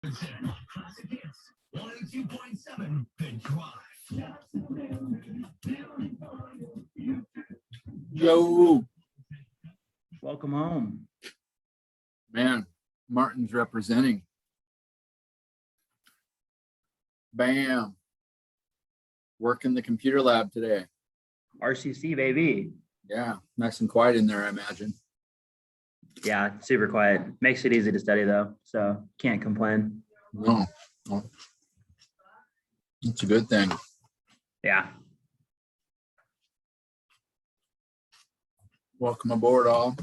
Yo, Welcome home. man, Martin's representing. Bam. Working the computer lab today. RCC, baby. Yeah, nice and quiet in there, I imagine. Yeah, super quiet. Makes it easy to study, though, so can't complain. No, no. It's a good thing. Yeah. Welcome aboard, all.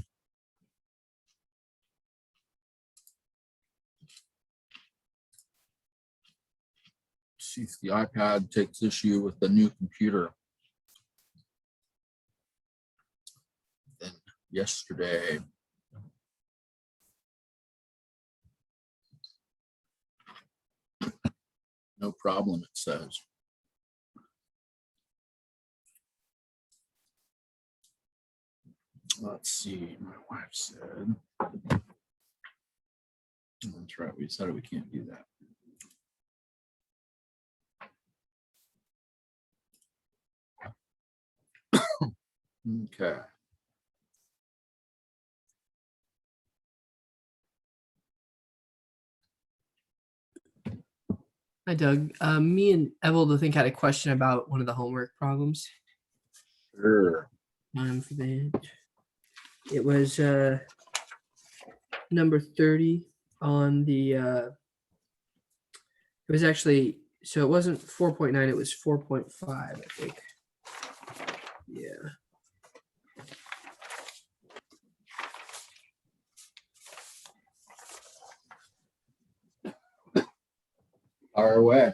See if the iPad takes issue with the new computer. Then yesterday. No problem, it says. Let's see, my wife said. That's right, we said we can't do that. Okay. Hi, Doug. Me and Evel, I think, had a question about one of the homework problems. Sure. For the, it was number 30 on the. It was actually, so it wasn't 4.9, it was 4.5, I think. Yeah. Our way.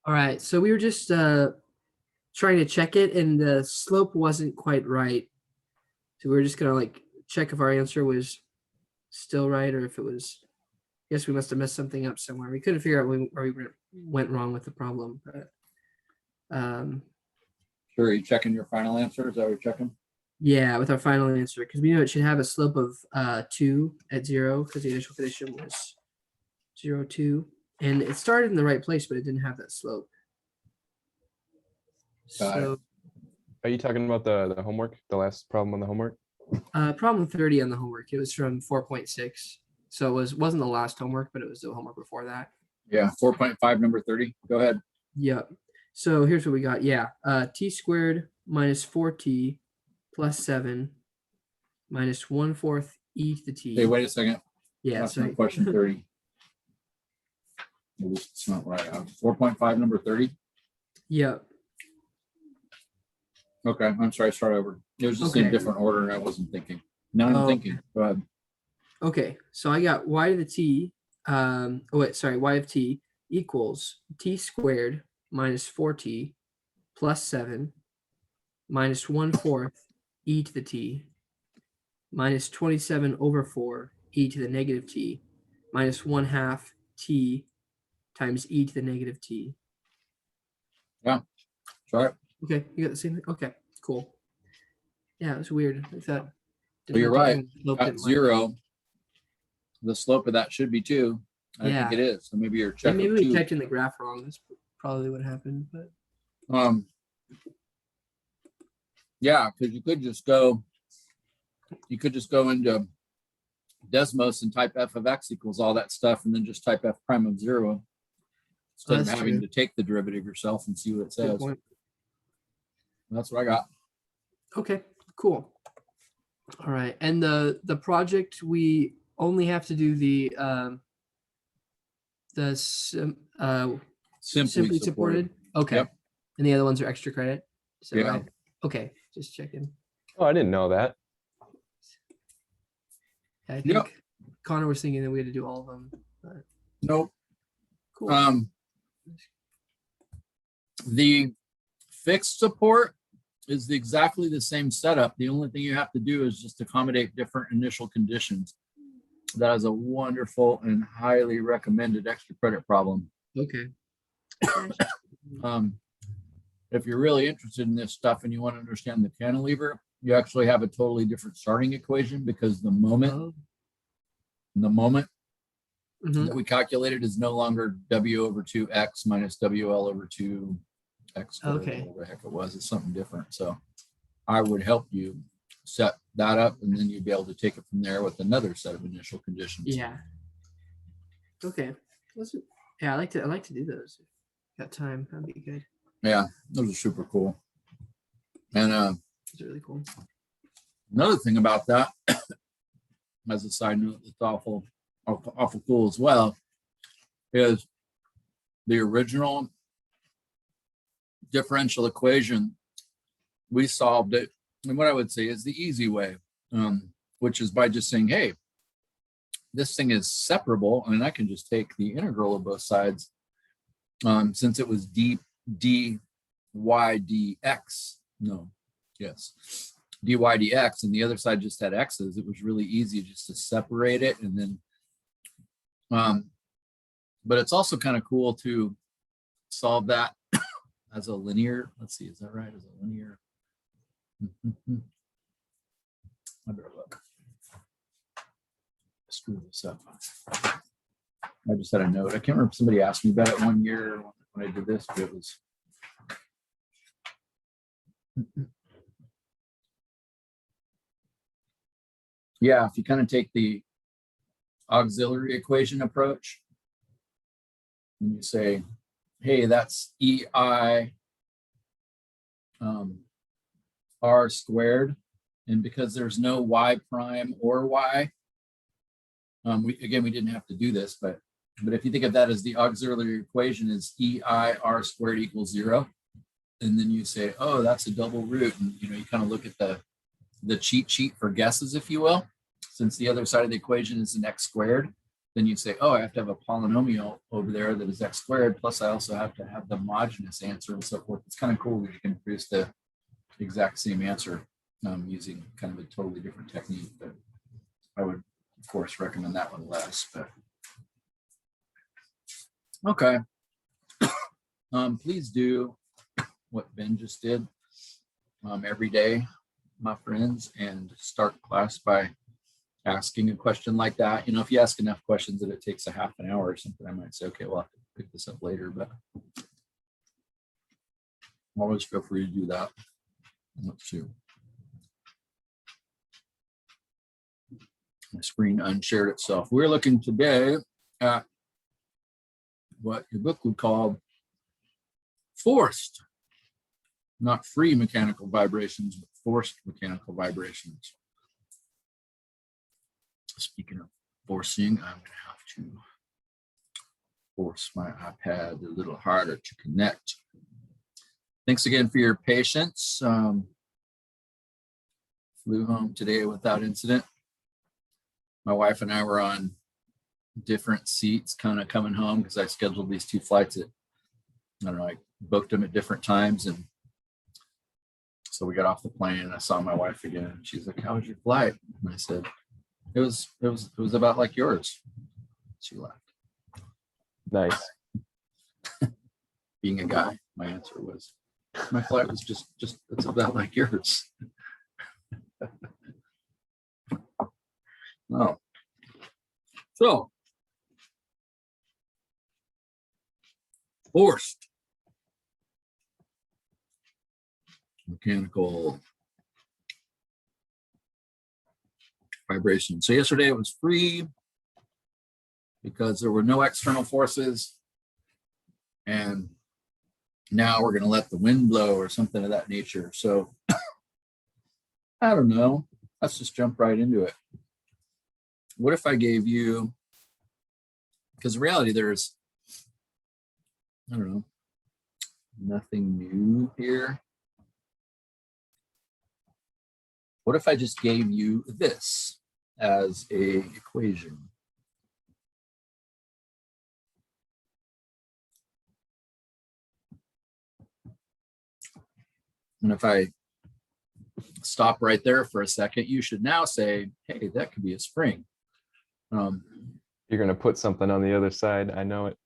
All right. So we were just trying to check it, and the slope wasn't quite right. So we were just gonna check if our answer was still right, or if it was. I guess we must have messed something up somewhere. We couldn't figure out where we went wrong with the problem. But Sure, you checking your final answer? Is that what you're checking? yeah, with our final answer, because we know it should have a slope of 2 at 0, because the initial condition was 0, 2. And it started in the right place, but it didn't have that slope. Got it. So Are you talking about the homework, the last problem on the homework? problem 30 on the homework, it was from 4.6. So it wasn't the last homework, but it was the homework before that. Yeah, 4.5, number 30. Go ahead. Yep. So here's what we got. Yeah. T squared minus 4t plus 7 minus 1/4 e to the t. Hey, wait a second. Yeah. That's So not question 30. It's not right. 4.5, number 30. Yep. Okay, I'm sorry. Start over. It was just in a Okay. different order, and I wasn't thinking. Now I'm Oh, thinking. Go ahead. Okay. So I got y to the t. Y of t equals t squared minus 4t plus 7 minus 1/4 e to the t minus 27/4 e to the negative t minus 1/2 t times e to the negative t. Sorry. Okay, you got the same thing? Okay, cool. Yeah, it was weird. I thought. Well, you're right. At 0, the slope of that should be 2. I think Yeah. it is. So maybe you're Yeah, checking maybe we 2. typed in the graph wrong. That's probably what happened. But Yeah, because you could just go into Desmos and type f of x equals all that stuff, and then just type f prime of 0 instead of That's having true. to take the derivative yourself and see what it Good says. point. That's what I got. Okay, cool. All right, and the project, we only have to do the simply supported. Okay, Yep. and the other ones are extra credit. So Yeah. right. Okay, just checking. Oh, I didn't know that. I think Yep. Connor was thinking that we had to do all of them. But Nope. cool. The fixed support is exactly the same setup. The only thing you have to do is just accommodate different initial conditions. That is a wonderful and highly recommended extra credit problem. Okay. If you're really interested in this stuff and you want to understand the cantilever, you actually have a totally different starting equation, because the moment Oh, Mhm. that we calculated is no longer W over 2x minus WL over 2x. Okay. Whatever the heck it was. It's something different. So I would help you set that up, and then you'd be able to take it from there with another set of initial conditions. Yeah. Okay. Yeah, I like to do those. Got time? That'd be good. Yeah, those are super cool. And It's really cool. another thing about that, as a side note, that's awful cool as well, is the original differential equation. We solved it, and what I would say is the easy way, which is by just saying, hey, this thing is separable, and I can just take the integral of both sides, since it was dy dx. No, yes, dy dx, and the other side just had x's. It was really easy just to separate it, and then but it's also kind of cool to solve that as a linear. Let's see, is that right? As a linear. I better look. Screw this up. I just had a note. I can't remember if somebody asked me about it one year when I did this, but it was. Yeah, if you kind of take the auxiliary equation approach, and you say, hey, that's EI R squared. And because there's no Y prime or Y, we didn't have to do this, but if you think of that as the auxiliary equation is EI R squared equals 0, and then you say, oh, that's a double root. And, you kind of look at the cheat sheet for guesses, if you will. Since the other side of the equation is an x squared, then you say, oh, I have to have a polynomial over there that is x squared, plus I also have to have the homogeneous answer and so forth. It's kind of cool that you can produce the exact same answer using kind of a totally different technique, but I would, of course, recommend that one less. But okay, please do what Ben just did every day, my friends, and start class by asking a question like that. If you ask enough questions that it takes a half an hour or something, I might say, okay, well, I'll have to pick this up later, but always feel free to do that. Let's see. My screen unshared itself. We're looking today at what your book would call forced, not free mechanical vibrations, but forced mechanical vibrations. Speaking of forcing, I'm going to have to force my iPad a little harder to connect. Thanks again for your patience. Flew home today without incident. My wife and I were on different seats kind of coming home because I scheduled these two flights at, I booked them at different times. And so we got off the plane and I saw my wife again. She's like, how was your flight? And I said, it was about like yours. She laughed. Nice. Being a guy, my answer was, my flight was just it's about like yours. Oh, so forced mechanical vibration. So yesterday it was free because there were no external forces, and now we're going to let the wind blow or something of that nature. So I don't know. Let's just jump right into it. What if I gave you, because in reality there's, I don't know, nothing new here. What if I just gave you this as a equation? And if I stop right there for a second, you should now say, hey, that could be a spring. You're going to put something on the other side. I know it.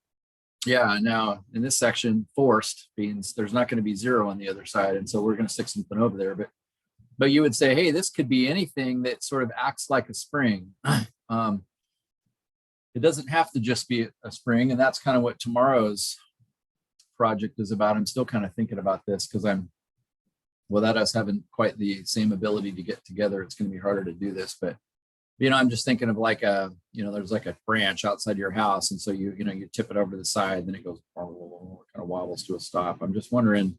Yeah, now in this section, forced means there's not going to be 0 on the other side. And so we're going to stick something over there. But you would say, hey, this could be anything that sort of acts like a spring. it doesn't have to just be a spring. And that's kind of what tomorrow's project is about. I'm still kind of thinking about this because without us having quite the same ability to get together, it's going to be harder to do this. But, I'm just thinking of like there's like a branch outside your house. And so you tip it over to the side, then it goes, kind of wobbles to a stop. I'm just wondering,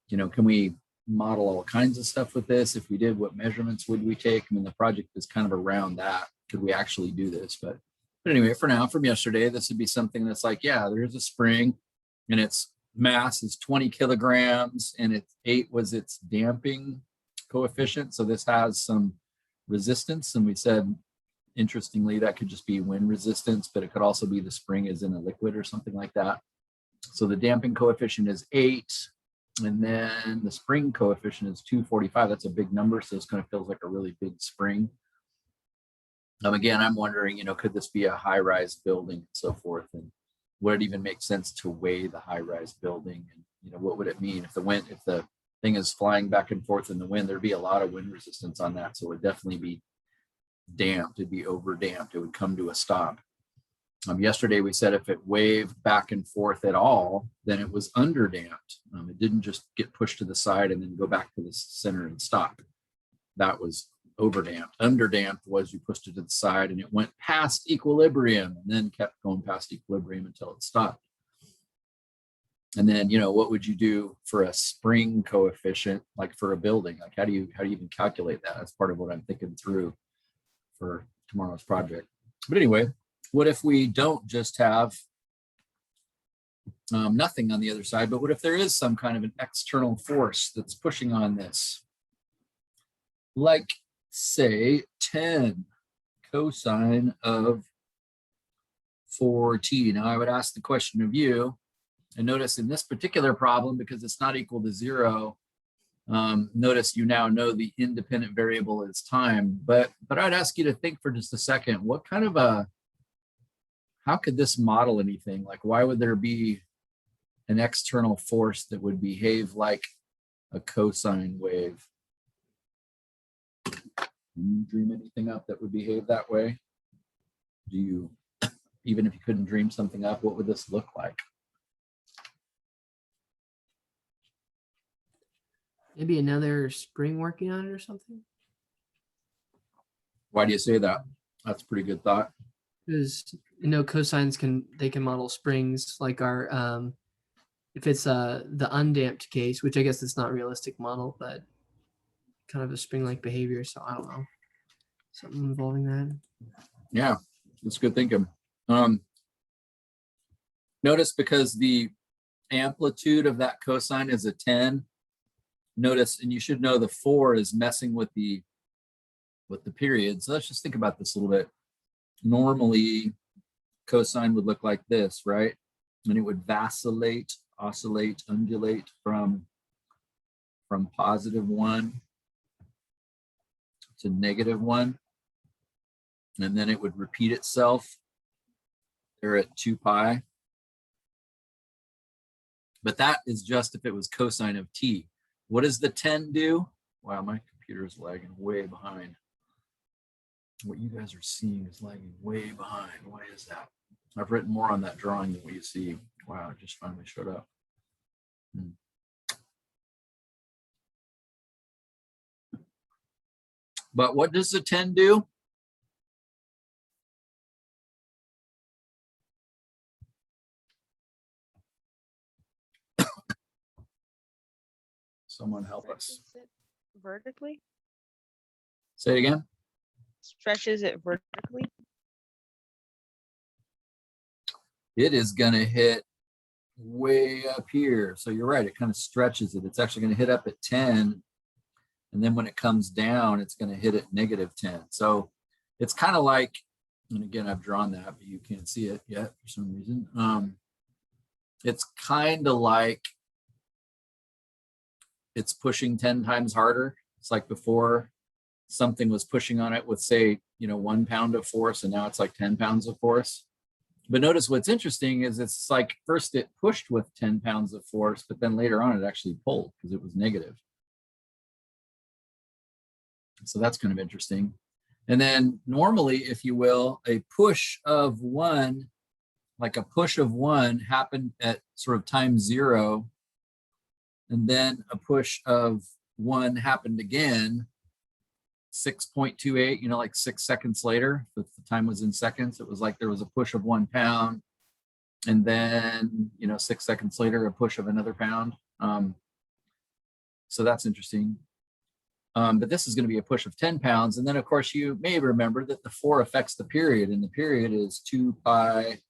can we model all kinds of stuff with this? If we did, what measurements would we take? I mean, the project is kind of around that. Could we actually do this? But anyway, for now, from yesterday, this would be something that's like, yeah, there's a spring and its mass is 20 kilograms and it's 8 was its damping coefficient. So this has some resistance. And we said, interestingly, that could just be wind resistance, but it could also be the spring is in a liquid or something like that. So the damping coefficient is 8. And then the spring coefficient is 245. That's a big number. So this kind of feels like a really big spring. Again, I'm wondering, could this be a high-rise building and so forth? And would it even make sense to weigh the high-rise building? And, what would it mean if the thing is flying back and forth in the wind? There'd be a lot of wind resistance on that. So it would definitely be damped. It'd be over damped. It would come to a stop. Yesterday, we said if it waved back and forth at all, then it was under damped. It didn't just get pushed to the side and then go back to the center and stop. That was over damped. Under damped was you pushed it to the side and it went past equilibrium and then kept going past equilibrium until it stopped. And then, what would you do for a spring coefficient, like for a building? Like how do you even calculate that? That's part of what I'm thinking through for tomorrow's project. But anyway, what if we don't just have nothing on the other side, but what if there is some kind of an external force that's pushing on this? Like, say, 10 cosine of 4t. Now, I would ask the question of you, and notice in this particular problem, because it's not equal to 0, notice you now know the independent variable is time. But I'd ask you to think for just a second, what kind of how could this model anything? Like, why would there be an external force that would behave like a cosine wave? Can you dream anything up that would behave that way? Even if you couldn't dream something up, what would this look like? Maybe another spring working on it or something. Why do you say that? That's a pretty good thought. Because cosines can model springs like our if it's the undamped case, which I guess it's not a realistic model, but kind of a spring-like behavior. So I don't know, something involving that. Yeah, that's good thinking. Notice because the amplitude of that cosine is a 10. Notice, and you should know the 4 is messing with the period. So let's just think about this a little bit. Normally, cosine would look like this, right? And it would vacillate, oscillate, undulate from +1 to -1. And then it would repeat itself there at 2 pi. But that is just if it was cosine of t. What does the 10 do? Wow, my computer is lagging way behind. What you guys are seeing is lagging way behind. Why is that? I've written more on that drawing than what you see. Wow, it just finally showed up. But what does the 10 do? Someone help us. Stretches it vertically? Say it again. Stretches it vertically? It is going to hit way up here. So you're right. It kind of stretches it. It's actually going to hit up at 10. And then when it comes down, it's going to hit at -10. So it's kind of like, and again, I've drawn that, but you can't see it yet for some reason. It's kind of like it's pushing 10 times harder. It's like before something was pushing on it with, say, 1 pound of force, and now it's like 10 pounds of force. But notice what's interesting is it's like first it pushed with 10 pounds of force, but then later on it actually pulled because it was negative. So that's kind of interesting. And then normally, if you will, a push of one, like a push of one happened at sort of time 0. And then a push of one happened again, 6.28, like 6 seconds later. If the time was in seconds, it was like there was a push of 1 pound. And then, 6 seconds later, a push of another pound. So that's interesting. But this is going to be a push of 10 pounds. And then, of course, you may remember that the 4 affects the period, and the period is 2 pi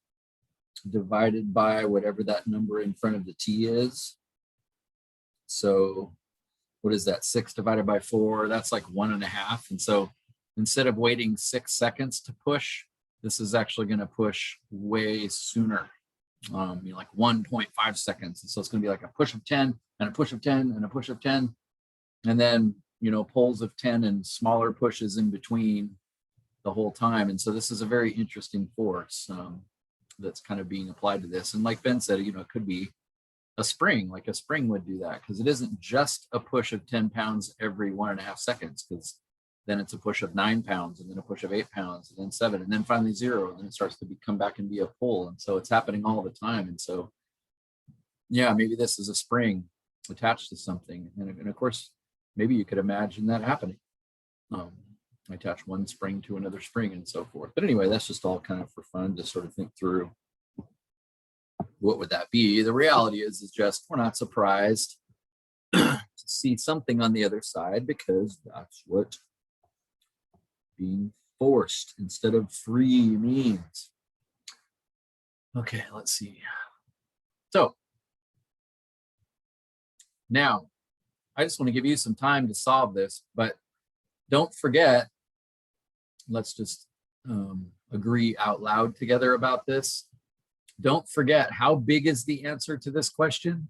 divided by whatever that number in front of the t is. So what is that? 6 divided by 4, that's like 1.5. And so instead of waiting 6 seconds to push, this is actually going to push way sooner, like 1.5 seconds. And so it's going to be like a push of 10 and a push of 10 and a push of 10. And then, pulls of 10 and smaller pushes in between the whole time. And so this is a very interesting force that's kind of being applied to this. And like Ben said, it could be a spring, like a spring would do that, because it isn't just a push of 10 pounds every 1.5 seconds, because then it's a push of 9 pounds and then a push of 8 pounds and then 7 and then finally 0. And then it starts to come back and be a pull. And so it's happening all the time. And so, yeah, maybe this is a spring attached to something. And of course, maybe you could imagine that happening. Attach one spring to another spring and so forth. But anyway, that's just all kind of for fun to sort of think through. What would that be? The reality is just we're not surprised to see something on the other side, because that's what being forced instead of free means. Okay, let's see. So now I just want to give you some time to solve this, but don't forget, let's just agree out loud together about this. Don't forget, how big is the answer to this question?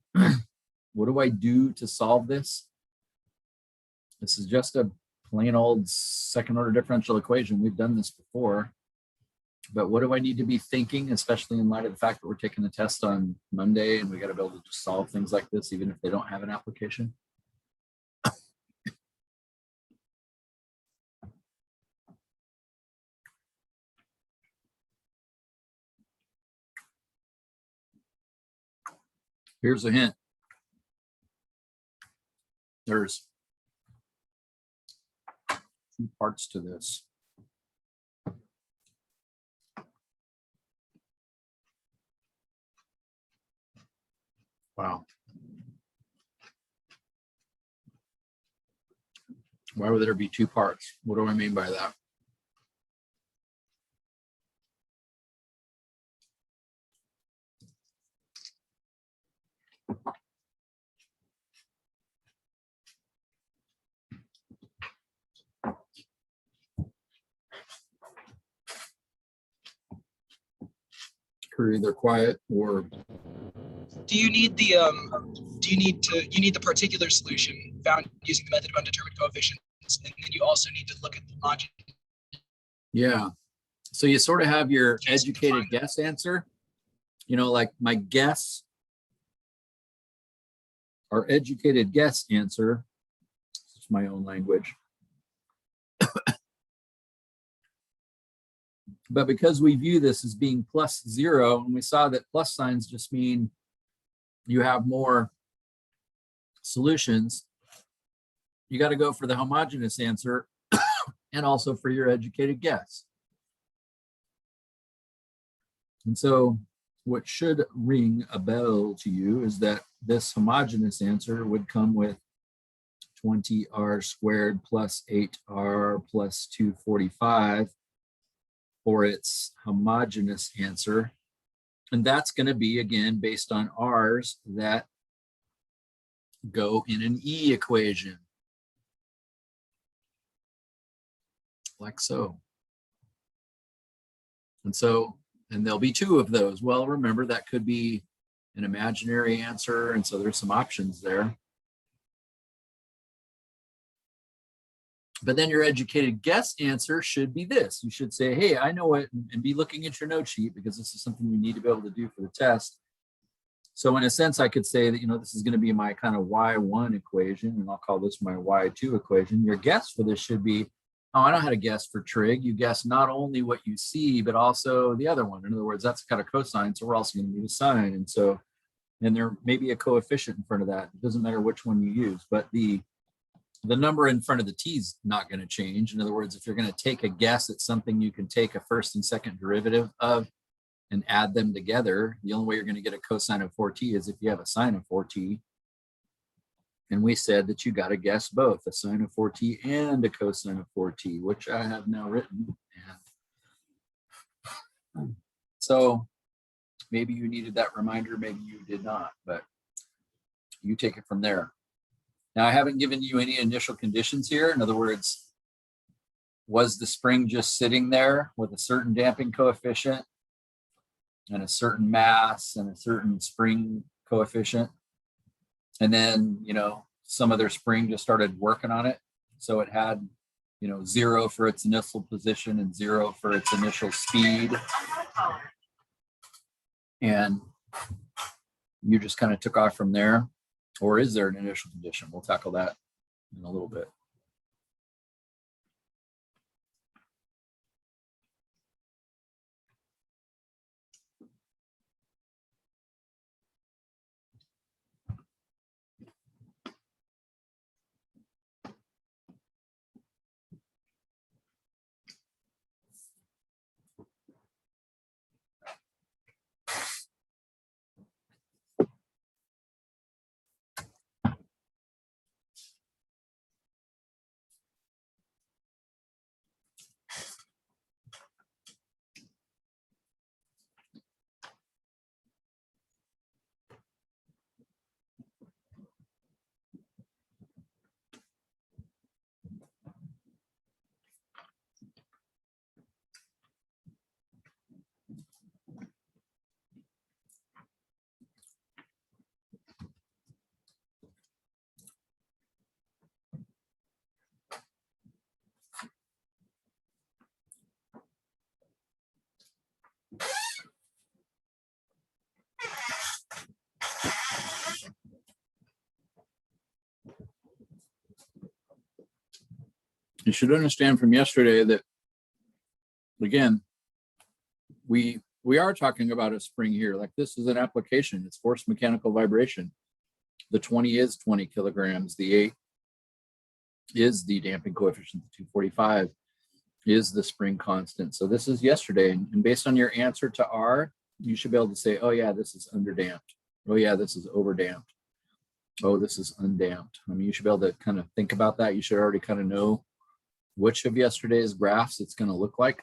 What do I do to solve this? This is just a plain old second order differential equation. We've done this before. But what do I need to be thinking, especially in light of the fact that we're taking a test on Monday and we got to be able to just solve things like this, even if they don't have an application? Here's a hint. There's 2 parts to this. Wow. Why would there be 2 parts? What do I mean by that? You're either quiet or you need the particular solution found using the method of undetermined coefficients, and then you also need to look at the margin. yeah. So you sort of have your Just educated define guess answer. Like my guess, our educated guess answer, it's my own language. But because we view this as being +0, and we saw that plus signs just mean you have more solutions, you got to go for the homogeneous answer and also for your educated guess. And so what should ring a bell to you is that this homogeneous answer would come with 20r squared plus 8r plus 245 for its homogeneous answer. And that's going to be, again, based on r's that go in an E equation. Like so. And there'll be 2 of those. Well, remember, that could be an imaginary answer. And so there's some options there. But then your educated guess answer should be this. You should say, hey, I know it, and be looking at your note sheet, because this is something you need to be able to do for the test. So in a sense, I could say that, this is going to be my kind of Y1 equation, and I'll call this my Y2 equation. Your guess for this should be, Oh, I know how to guess for trig. You guess not only what you see, but also the other one. In other words, that's kind of cosine. So we're also going to need a sine. And so, and there may be a coefficient in front of that. It doesn't matter which one you use, but the number in front of the t is not going to change. In other words, if you're going to take a guess at something you can take a first and second derivative of and add them together, the only way you're going to get a cosine of 4t is if you have a sine of 4t. And we said that you got to guess both a sine of 4t and a cosine of 4t, which I have now written. And so maybe you needed that reminder, maybe you did not, but you take it from there. Now, I haven't given you any initial conditions here. In other words, was the spring just sitting there with a certain damping coefficient and a certain mass and a certain spring coefficient? And then, you know, some other spring just started working on it. So it had, you know, 0 for its initial position and 0 for its initial speed. And you just kind of took off from there. Or is there an initial condition? We'll tackle that in a little bit. You should understand from yesterday that, again, we are talking about a spring here. Like, this is an application. It's forced mechanical vibration. The 20 is 20 kilograms. The 8 is the damping coefficient. The 245 is the spring constant. So this is yesterday. And based on your answer to R, you should be able to say, oh yeah, this is underdamped. Oh yeah, this is overdamped. Oh, this is undamped. I mean, you should be able to kind of think about that. You should already kind of know which of yesterday's graphs it's going to look like.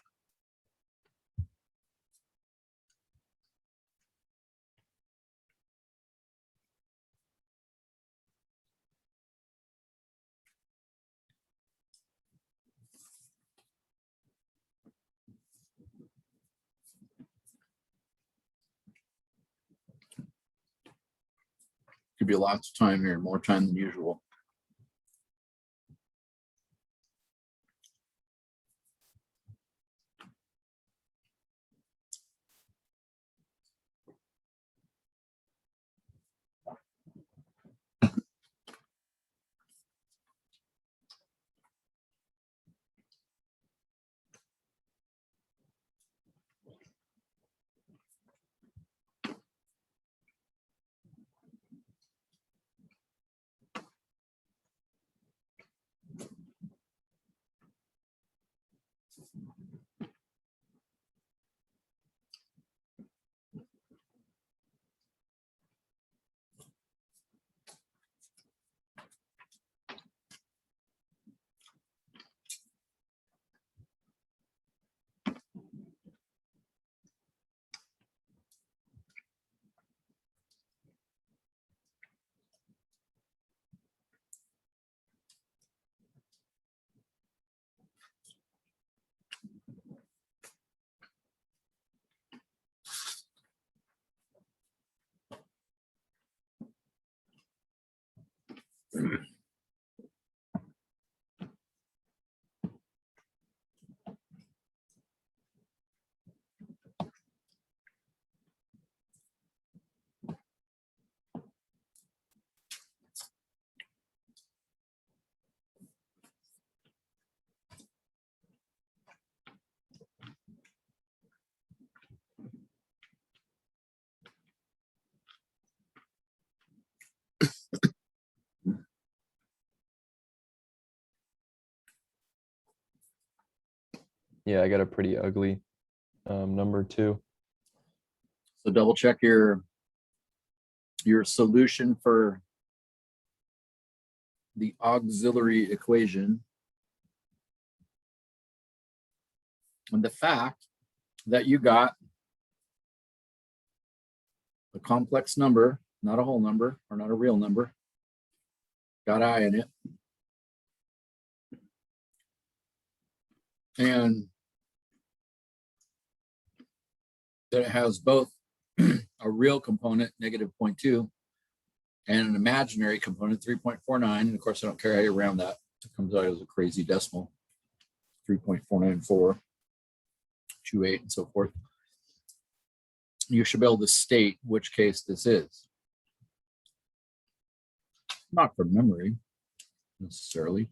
Could be lots of time here, more time than usual. Yeah, I got a pretty ugly number too. So double check your solution for the auxiliary equation. And the fact that you got a complex number, not a whole number or not a real number, got I in it. And that it has both a real component, -0.2, and an imaginary component, 3.49. And of course, I don't care how you round that. It comes out as a crazy decimal, 3.494, 28, and so forth. You should be able to state which case this is. Not from memory, necessarily.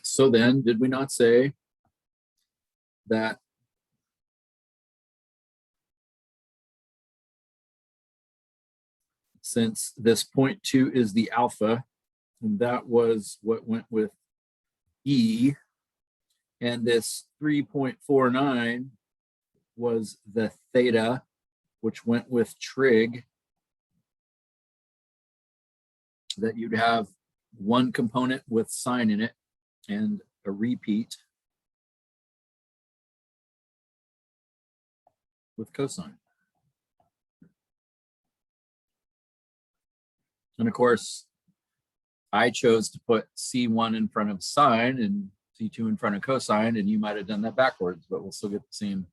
So then, did we not say that since this 0.2 is the alpha, and that was what went with E, and this 3.49 was the theta, which went with trig, that you'd have one component with sine in it and a repeat with cosine. And of course, I chose to put C1 in front of sine and C2 in front of cosine, and you might have done that backwards, but we'll still get the same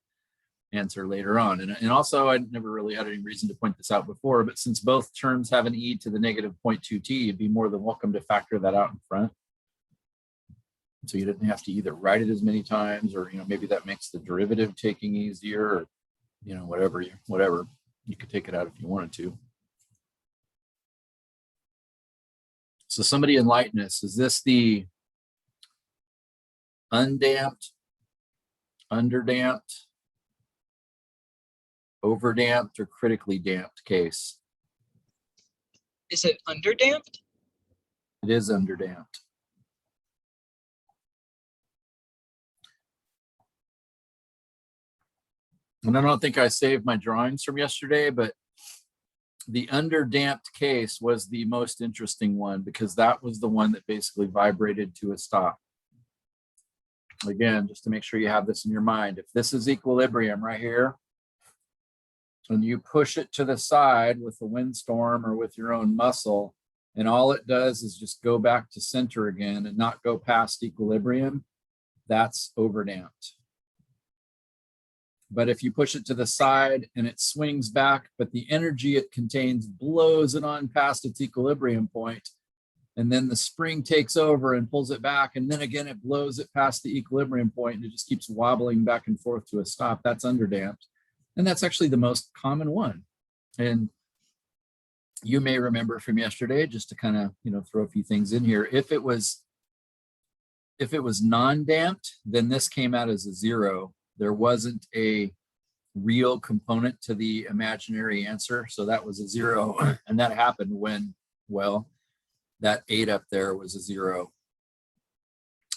answer later on. And also, I never really had any reason to point this out before, but since both terms have an e to the -0.2t, you'd be more than welcome to factor that out in front. So you didn't have to either write it as many times, or maybe that makes the derivative taking easier, or whatever. You could take it out if you wanted to. So somebody enlighten us. Is this the undamped, underdamped, overdamped, or critically damped case? Is it underdamped? It is underdamped. And I don't think I saved my drawings from yesterday, but the underdamped case was the most interesting one, because that was the one that basically vibrated to a stop. Again, just to make sure you have this in your mind, if this is equilibrium right here, and you push it to the side with a windstorm or with your own muscle, and all it does is just go back to center again and not go past equilibrium, that's overdamped. But if you push it to the side and it swings back, but the energy it contains blows it on past its equilibrium point, and then the spring takes over and pulls it back, and then again it blows it past the equilibrium point, and it just keeps wobbling back and forth to a stop, that's underdamped. And that's actually the most common one. And you may remember from yesterday, just to kind of throw a few things in here, if it was non-damped, then this came out as a 0. There wasn't a real component to the imaginary answer, so that was a 0. And that happened when, well, that 8 up there was a 0.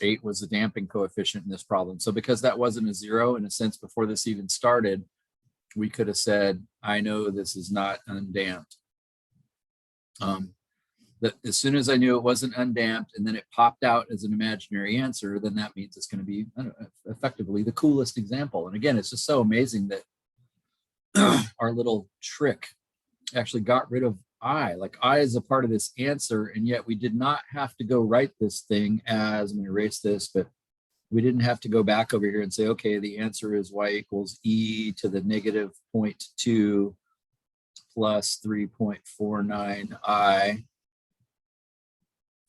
8 was the damping coefficient in this problem. So because that wasn't a 0, in a sense, before this even started, we could have said, I know this is not undamped. That as soon as I knew it wasn't undamped, and then it popped out as an imaginary answer, then that means it's going to be effectively the coolest example. And again, it's just so amazing that our little trick actually got rid of I. Like I is a part of this answer, and yet we did not have to go write this thing as, I'm going to erase this, but we didn't have to go back over here and say, okay, the answer is y equals e to the -0.2 plus 3.49i,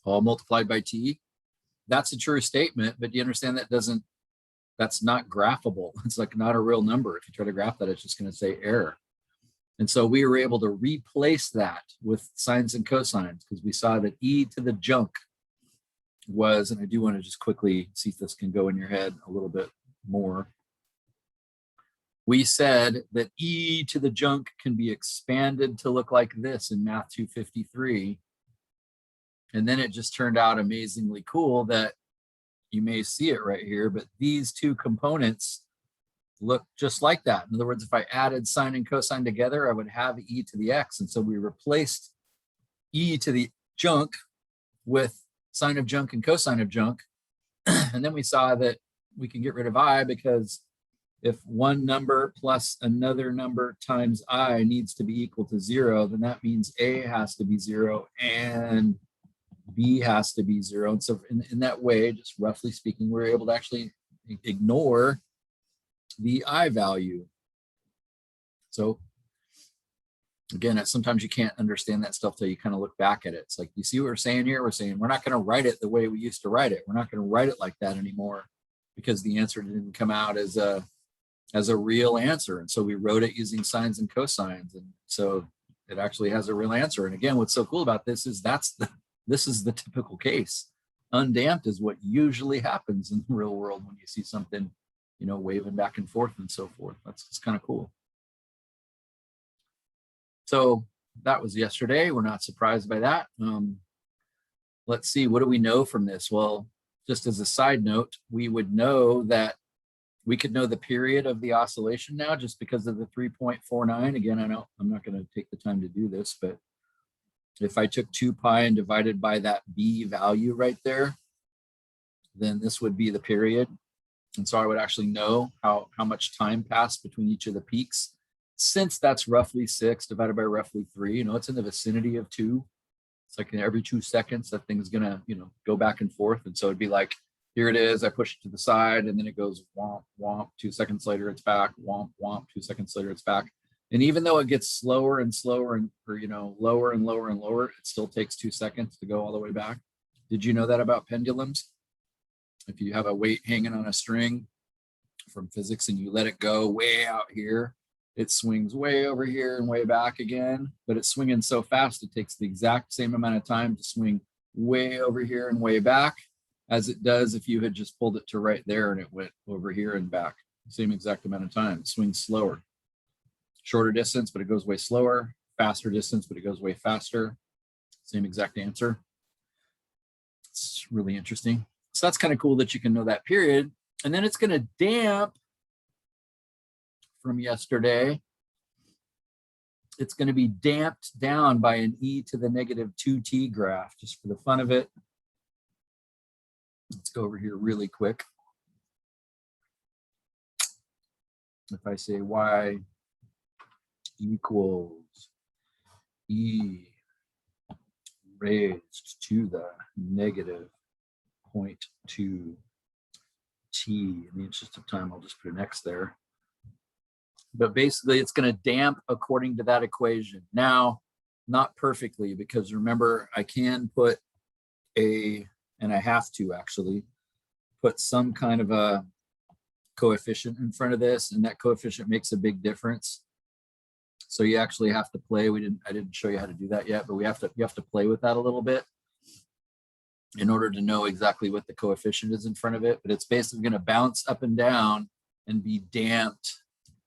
all multiplied by t. that's a true statement, but do you understand that's not graphable. It's like not a real number. If you try to graph that, it's just going to say error. And so we were able to replace that with sines and cosines because we saw that e to the junk was, and I do want to just quickly see if this can go in your head a little bit more. We said that e to the junk can be expanded to look like this in Math 253. And then it just turned out amazingly cool that you may see it right here, but these two components look just like that. In other words, if I added sine and cosine together, I would have e to the x. And so we replaced e to the junk with sine of junk and cosine of junk. And then we saw that we can get rid of I because if one number plus another number times I needs to be equal to 0, then that means A has to be 0 and B has to be 0. And so in that way, just roughly speaking, we're able to actually ignore the I value. So again, sometimes you can't understand that stuff till you kind of look back at it. It's like, you see what we're saying here? We're saying we're not going to write it the way we used to write it. We're not going to write it like that anymore because the answer didn't come out as a real answer. And so we wrote it using sines and cosines. And so it actually has a real answer. And again, what's so cool about this is this is the typical case. Undamped is what usually happens in the real world when you see something, waving back and forth and so forth. That's kind of cool. So that was yesterday. We're not surprised by that. Let's see, what do we know from this? Well, just as a side note, we would know that we could know the period of the oscillation now just because of the 3.49. Again, I'm not going to take the time to do this, but if I took 2 pi and divided by that B value right there, then this would be the period. And so I would actually know how much time passed between each of the peaks. Since that's roughly 6 divided by roughly 3, it's in the vicinity of 2. It's like every 2 seconds that thing's gonna, go back and forth. And so it'd be like, here it is, I push it to the side and then it goes womp, womp, 2 seconds later it's back, womp, womp, 2 seconds later it's back. And even though it gets slower and slower and, lower and lower and lower, it still takes 2 seconds to go all the way back. Did you know that about pendulums? If you have a weight hanging on a string from physics and you let it go way out here, it swings way over here and way back again, but it's swinging so fast, it takes the exact same amount of time to swing way over here and way back as it does if you had just pulled it to right there and it went over here and back. Same exact amount of time. It swings slower. Shorter distance, but it goes way slower. Faster distance, but it goes way faster. Same exact answer. It's really interesting. So that's kind of cool that you can know that period. And then it's going to damp from yesterday. It's going to be damped down by an e to the negative 2t graph, just for the fun of it. Let's go over here really quick. If I say y equals e raised to the negative 0.2 t, in the interest of time, I'll just put an x there. But basically, it's going to damp according to that equation. Now, not perfectly, because remember, I can put and I have to actually put some kind of a coefficient in front of this, and that coefficient makes a big difference. So you actually have to play. I didn't show you how to do that yet, but you have to play with that a little bit in order to know exactly what the coefficient is in front of it. But it's basically going to bounce up and down and be damped,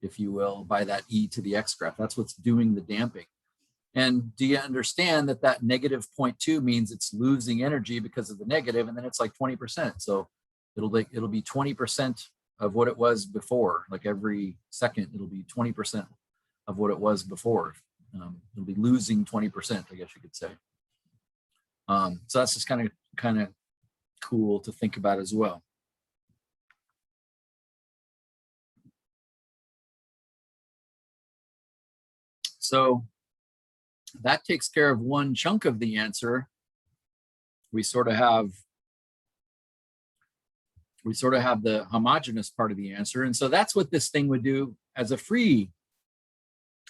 if you will, by that e to the x graph. That's what's doing the damping. And do you understand that that negative 0.2 means it's losing energy because of the negative, and then it's like 20%. So it'll be 20% of what it was before. Like every second, it'll be 20% of what it was before. It'll be losing 20%, I guess you could say. So that's just kind of cool to think about as well. So that takes care of one chunk of the answer. We sort of have the homogeneous part of the answer. And so that's what this thing would do as a free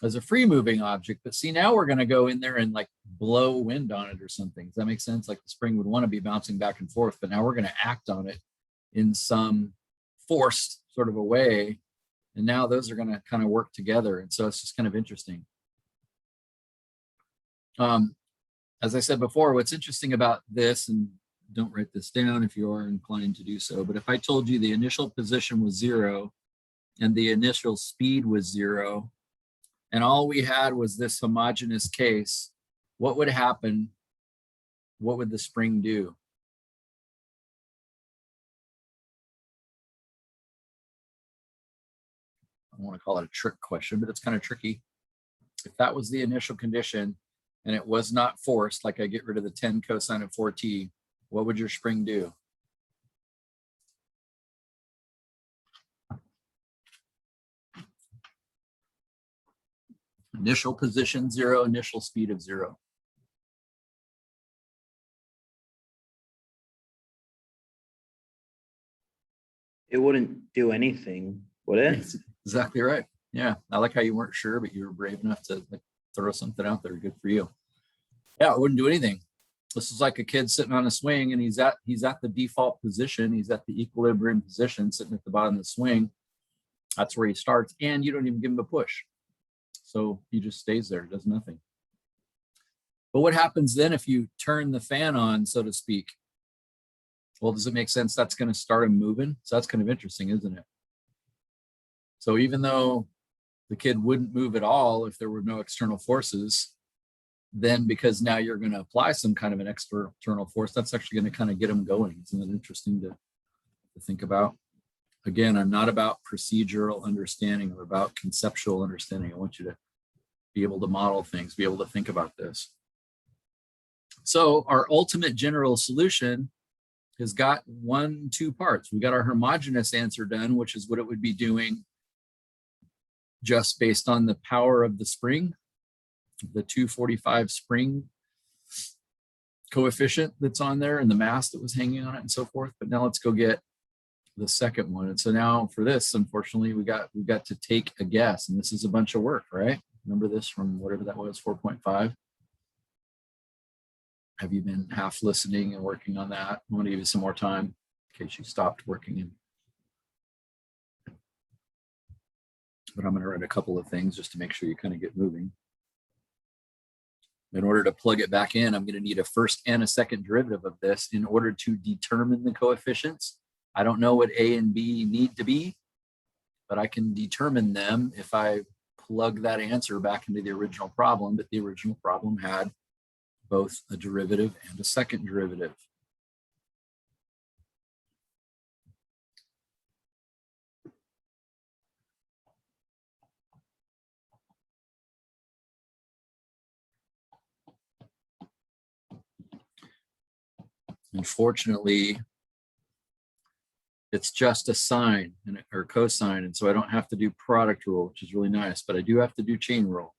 as a free moving object. But see, now we're going to go in there and like blow wind on it or something. Does that make sense? Like the spring would want to be bouncing back and forth, but now we're going to act on it in some forced sort of a way. And now those are going to kind of work together. And so it's just kind of interesting. As I said before, what's interesting about this, and don't write this down if you are inclined to do so, but if I told you the initial position was 0 and the initial speed was 0, and all we had was this homogeneous case, what would happen? What would the spring do? I don't want to call it a trick question, but it's kind of tricky. If that was the initial condition and it was not forced, like I get rid of the 10 cosine of 4t, what would your spring do? Initial position 0, initial speed of 0. It wouldn't do anything, would it? That's exactly right. Yeah, I like how you weren't sure, but you were brave enough to like throw something out there. Good for you. Yeah, it wouldn't do anything. This is like a kid sitting on a swing and he's at the default position. He's at the equilibrium position, sitting at the bottom of the swing. That's where he starts, and you don't even give him a push. So he just stays there, does nothing. But what happens then if you turn the fan on, so to speak? Well, does it make sense that's going to start him moving? So that's kind of interesting, isn't it? So even though the kid wouldn't move at all if there were no external forces, then because now you're going to apply some kind of an external force, that's actually going to kind of get him going. Isn't it interesting to think about? Again, I'm not about procedural understanding or about conceptual understanding. I want you to be able to model things, be able to think about this. So our ultimate general solution has got 2 parts. We got our homogeneous answer done, which is what it would be doing just based on the power of the spring, the 245 spring coefficient that's on there and the mass that was hanging on it and so forth. But now let's go get the second one. And so now for this, unfortunately, we got to take a guess, and this is a bunch of work, right? Remember this from whatever that was, 4.5. Have you been half listening and working on that? I want to give you some more time in case you stopped working. But I'm going to write a couple of things just to make sure you kind of get moving. In order to plug it back in, I'm going to need a first and a second derivative of this in order to determine the coefficients. I don't know what A and B need to be, but I can determine them if I plug that answer back into the original problem. But the original problem had both a derivative and a second derivative. Unfortunately, it's just a sine or cosine, and so I don't have to do product rule, which is really nice, but I do have to do chain rule.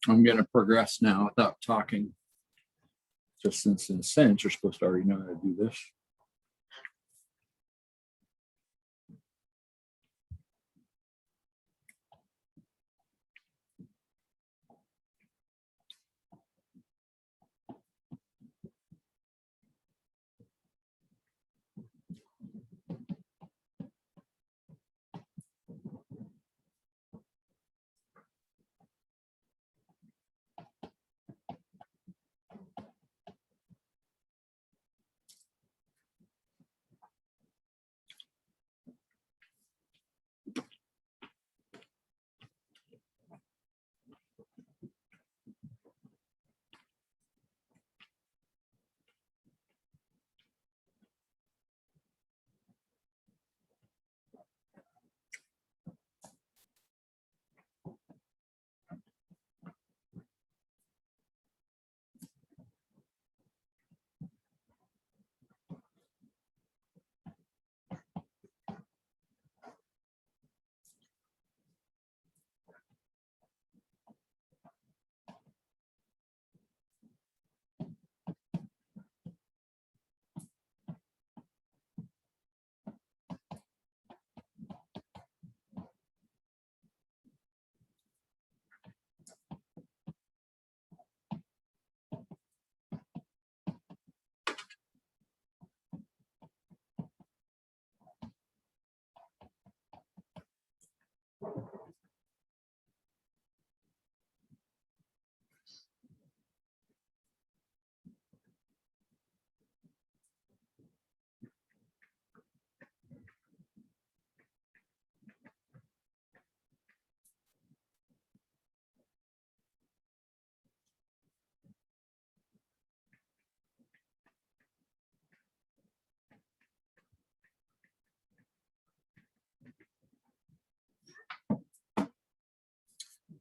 I'm going to progress now without talking. Just since in a sense, you're supposed to already know how to do this.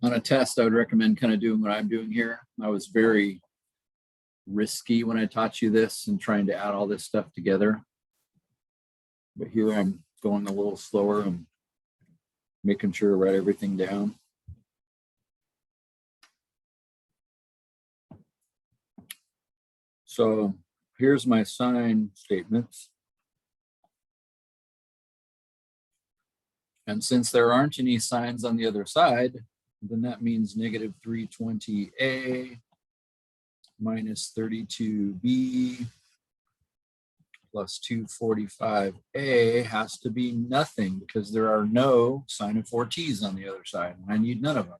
On a test, I would recommend kind of doing what I'm doing here. I was very risky when I taught you this and trying to add all this stuff together. But here I'm going a little slower and making sure to write everything down. So here's my sign statements. And since there aren't any signs on the other side, then that means negative 320A minus 32B plus 245A has to be nothing because there are no sine of 4t's on the other side. And I need none of them.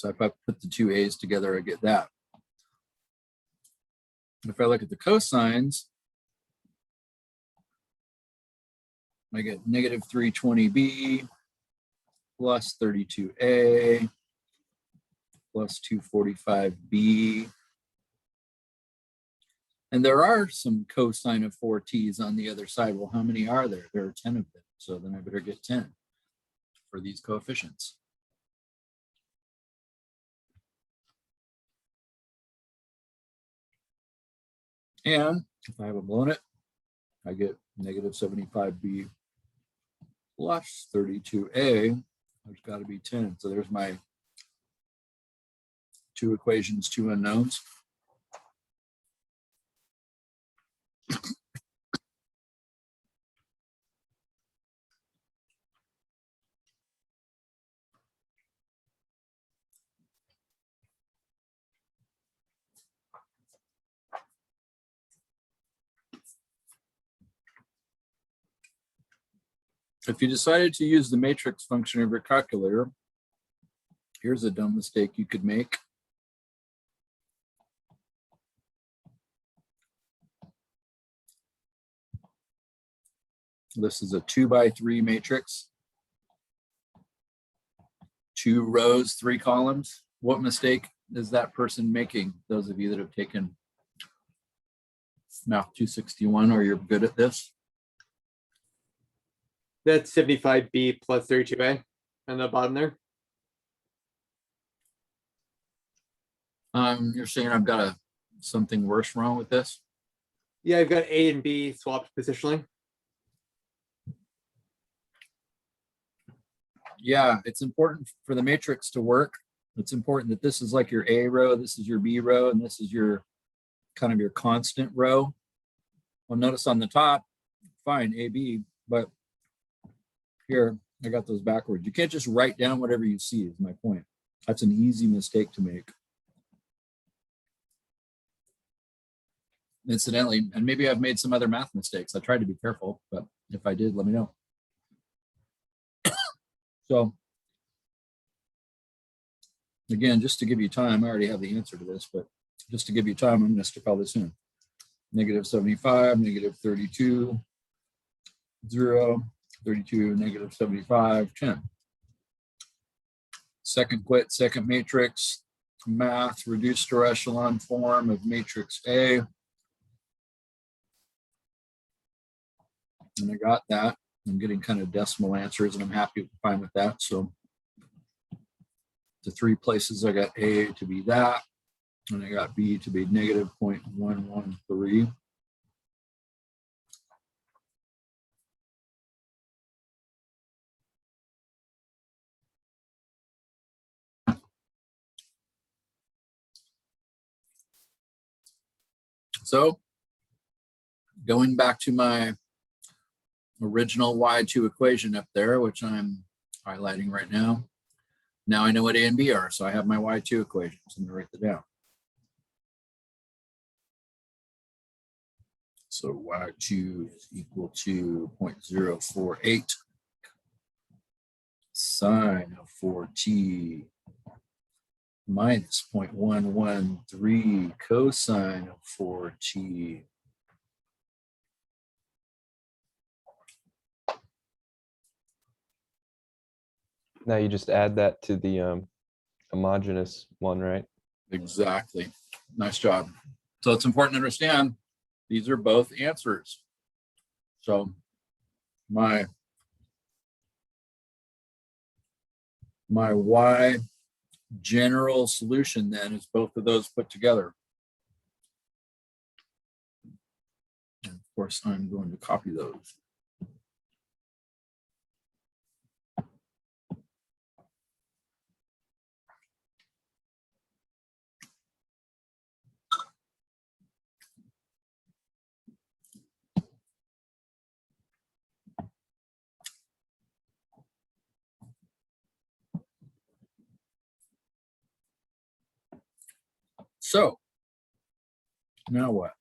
So if I put the two A's together, I get that. If I look at the cosines, I get negative 320B plus 32A plus 245B. And there are some cosine of 4t's on the other side. Well, how many are there? There are 10 of them. So then I better get 10 for these coefficients. And if I haven't blown it, I get negative 75B plus 32A. There's got to be 10. So there's my two equations, two unknowns. If you decided to use the matrix function of your calculator, here's a dumb mistake you could make. This is a 2x3 matrix. 2 rows, 3 columns. What mistake is that person making? Those of you that have taken Math 261 or you're good at this. That's 75B plus 32A on the bottom there. You're saying I've got something worse wrong with this? Yeah, I've got A and B swapped positionally. Yeah, it's important for the matrix to work. It's important that this is like your A row, this is your B row, and this is your kind of your constant row. Well, notice on the top, fine, A, B, but here I got those backwards. You can't just write down whatever you see is my point. That's an easy mistake to make. Incidentally, and maybe I've made some other math mistakes. I tried to be careful, but if I did, let me know. So again, just to give you time, I already have the answer to this, but just to give you time, I'm going to stick all this in. Negative 75, negative 32, 0, 32, negative 75, 10. Second quit, second matrix, math, reduced to echelon form of matrix A. And I got that. I'm getting kind of decimal answers and I'm happy, fine with that. So the three places I got A to be that, and I got B to be negative 0.113. So going back to my original Y2 equation up there, which I'm highlighting right now. Now I know what A and B are, so I have my Y2 equations. I'm gonna write that down. So Y2 is equal to 0.048 sine of 4t minus 0.113 cosine of 4t. Now you just add that to the homogeneous one, right? Exactly. Nice job. So it's important to understand these are both answers. So my Y general solution then is both of those put together. And of course, I'm going to copy those. So now what?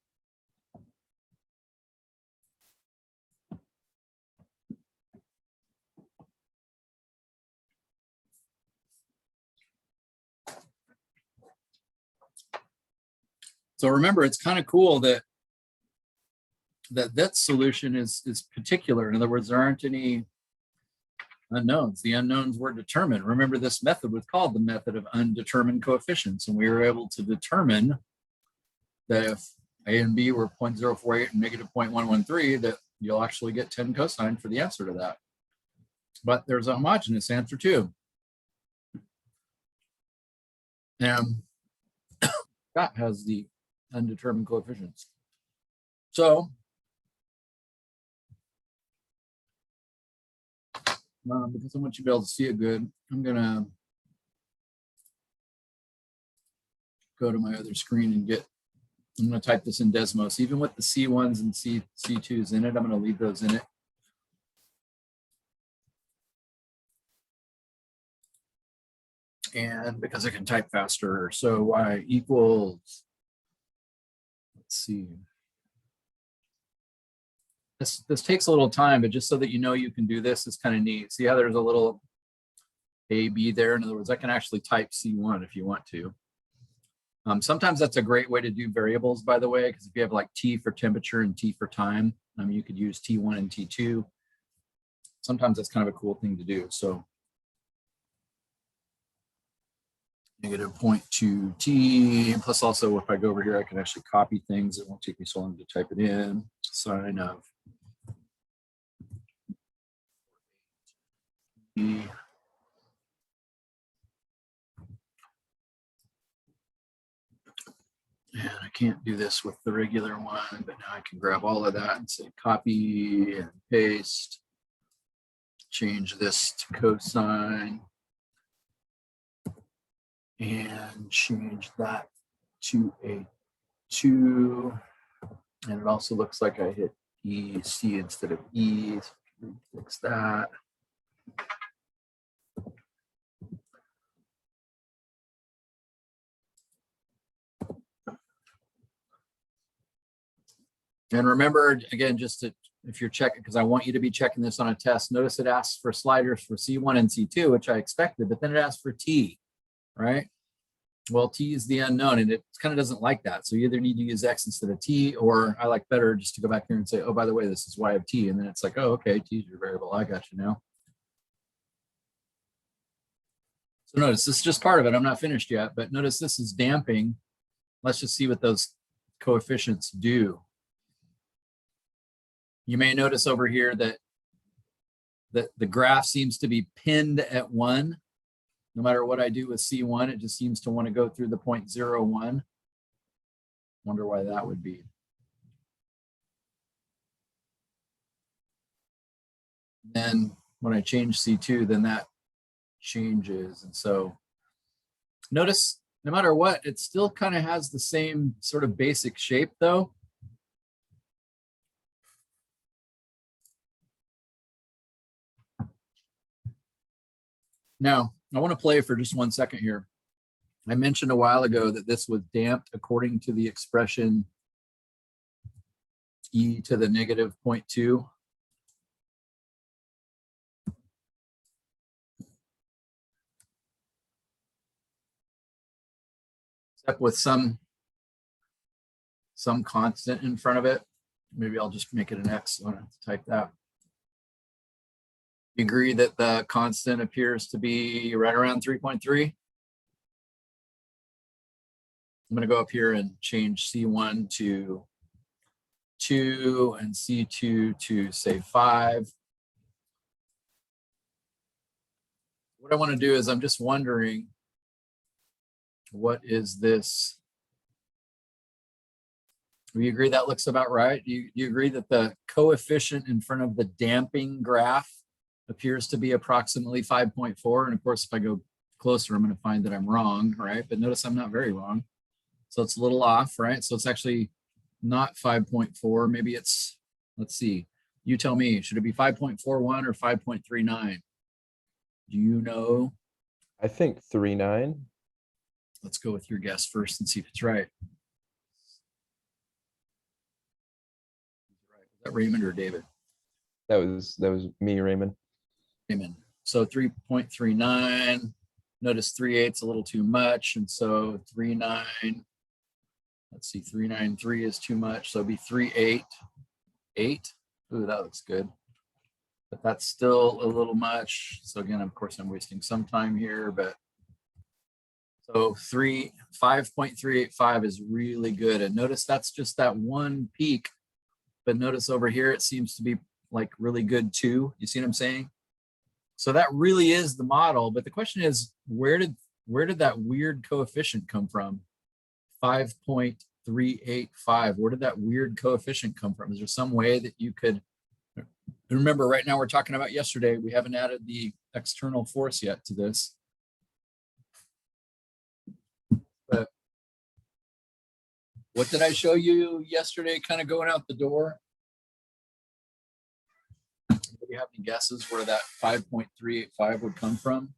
So remember, it's kind of cool that that solution is particular. In other words, there aren't any unknowns. The unknowns were determined. Remember, this method was called the method of undetermined coefficients, and we were able to determine that if A and B were 0.048 and negative 0.113, that you'll actually get 10 cosine for the answer to that. But there's a homogeneous answer too. And that has the undetermined coefficients. So because I want you to be able to see it good, I'm gonna go to my other screen and I'm gonna type this in Desmos, even with the C1s and C2s in it. I'm gonna leave those in it. And because I can type faster, so Y equals, let's see. This takes a little time, but just so that you know you can do this is kind of neat. See how there's a little A, B there? In other words, I can actually type C1 if you want to. Sometimes that's a great way to do variables, by the way, because if you have like T for temperature and T for time, you could use T1 and T2. Sometimes that's kind of a cool thing to do. So negative 0.2 T, plus also if I go over here, I can actually copy things. It won't take me so long to type it in. Sine of And I can't do this with the regular one, but now I can grab all of that and say copy and paste. Change this to cosine. And change that to a 2. And it also looks like I hit EC instead of E. So fix that. And remember, again, just to, if you're checking, because I want you to be checking this on a test, notice it asks for sliders for C1 and C2, which I expected, but then it asks for T, right? Well, T is the unknown, and it kind of doesn't like that. So you either need to use X instead of T, or I like better just to go back here and say, oh, by the way, this is Y of T. And then it's like, oh, okay, T is your variable. I got you now. So notice this is just part of it. I'm not finished yet, but notice this is damping. Let's just see what those coefficients do. You may notice over here that the graph seems to be pinned at 1. No matter what I do with C1, it just seems to want to go through the 0.01. Wonder why that would be. Then when I change C2, then that changes. And so notice no matter what, it still kind of has the same sort of basic shape though. Now, I want to play for just 1 second here. I mentioned a while ago that this was damped according to the expression e to the negative 0.2. Except with some constant in front of it. Maybe I'll just make it an X. I don't have to type that. You agree that the constant appears to be right around 3.3? I'm going to go up here and change C1 to 2 and C2 to say 5. What I want to do is I'm just wondering, what is this? Do you agree that looks about right? Do you agree that the coefficient in front of the damping graph appears to be approximately 5.4? And of course, if I go closer, I'm going to find that I'm wrong, right? But notice I'm not very wrong. So it's a little off, right? So it's actually not 5.4. Maybe it's, let's see. You tell me, should it be 5.41 or 5.39? Do you know? I think 3.9. Let's go with your guess first and see if it's right. Is that Raymond or David? That was me, Raymond. Raymond. So 3.39. Notice 3/8 a little too much, and so 3.9. Let's see, 3.93 is too much, so it'll be 3.88. Ooh, that looks good. But that's still a little much. So again, of course, I'm wasting some time here, but so 5.385 is really good. And notice that's just that one peak. But notice over here, it seems to be like really good too. You see what I'm saying? So that really is the model. But the question is, where did that weird coefficient come from? 5.385. Where did that weird coefficient come from? Is there some way that you could, remember right now we're talking about yesterday, we haven't added the external force yet to this. But what did I show you yesterday kind of going out the door? Do you have any guesses where that 5.385 would come from?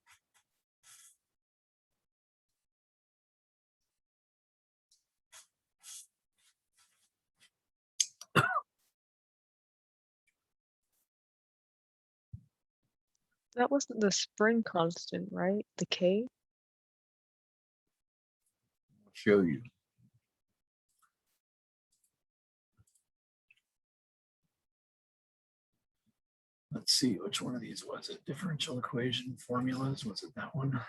That wasn't the spring constant, right? The K? I'll show you. Let's see, which one of these was it? Differential equation formulas, was it that one?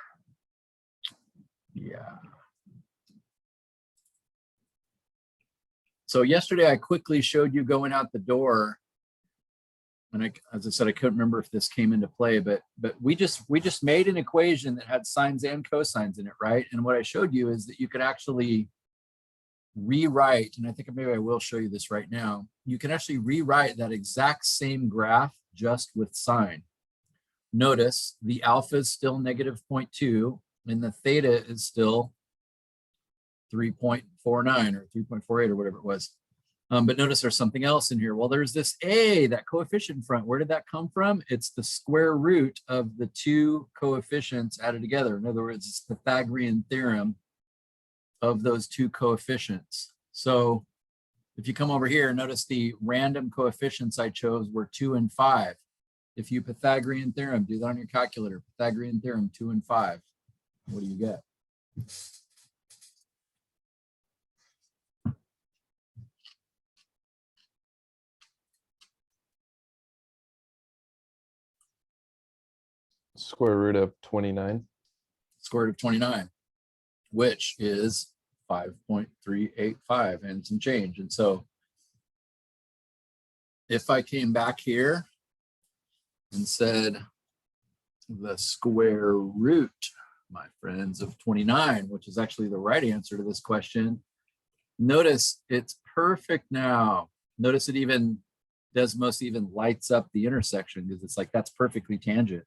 Yeah. So yesterday I quickly showed you going out the door. and as I said, I couldn't remember if this came into play, but we just made an equation that had sines and cosines in it, right? And what I showed you is that you could actually rewrite, and I think maybe I will show you this right now. You can actually rewrite that exact same graph just with sine. Notice the alpha is still negative 0.2 and the theta is still 3.49 or 3.48 or whatever it was. But notice there's something else in here. Well, there's this a, that coefficient in front. Where did that come from? It's the square root of the two coefficients added together. In other words, it's the Pythagorean theorem of those two coefficients. So if you come over here, notice the random coefficients I chose were 2 and 5. If you Pythagorean theorem, do that on your calculator. Pythagorean theorem, 2 and 5. What do you get? Square root of 29. Square root of 29, which is 5.385 and some change. And so if I came back here and said the square root, my friends, of 29, which is actually the right answer to this question, notice it's perfect now. Notice it even, Desmos even lights up the intersection because it's like, that's perfectly tangent.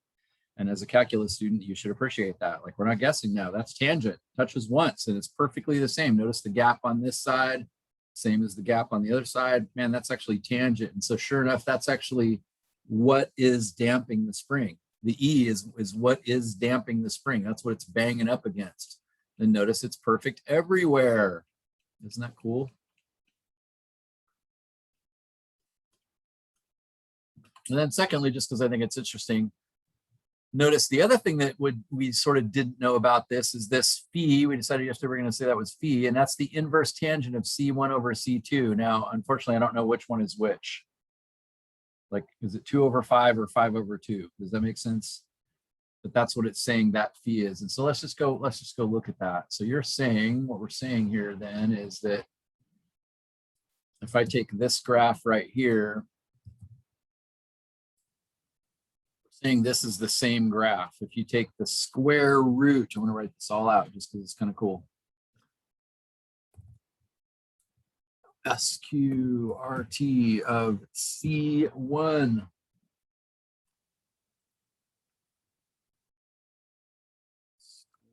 And as a calculus student, you should appreciate that. Like, we're not guessing now, that's tangent, touches once and it's perfectly the same. Notice the gap on this side, same as the gap on the other side. Man, that's actually tangent. And so sure enough, that's actually what is damping the spring. The E is what is damping the spring. That's what it's banging up against. And notice it's perfect everywhere. Isn't that cool? And then secondly, just because I think it's interesting, notice the other thing that we sort of didn't know about this is this phi. We decided yesterday we're going to say that was phi, and that's the inverse tangent of C1 over C2. Now, unfortunately, I don't know which one is which. Like, is it 2 over 5 or 5 over 2? Does that make sense? But that's what it's saying that phi is. And so let's just go look at that. So you're saying, what we're saying here then is that if I take this graph right here, saying this is the same graph. If you take the square root, I'm going to write this all out just because it's kind of cool. SQRT of C1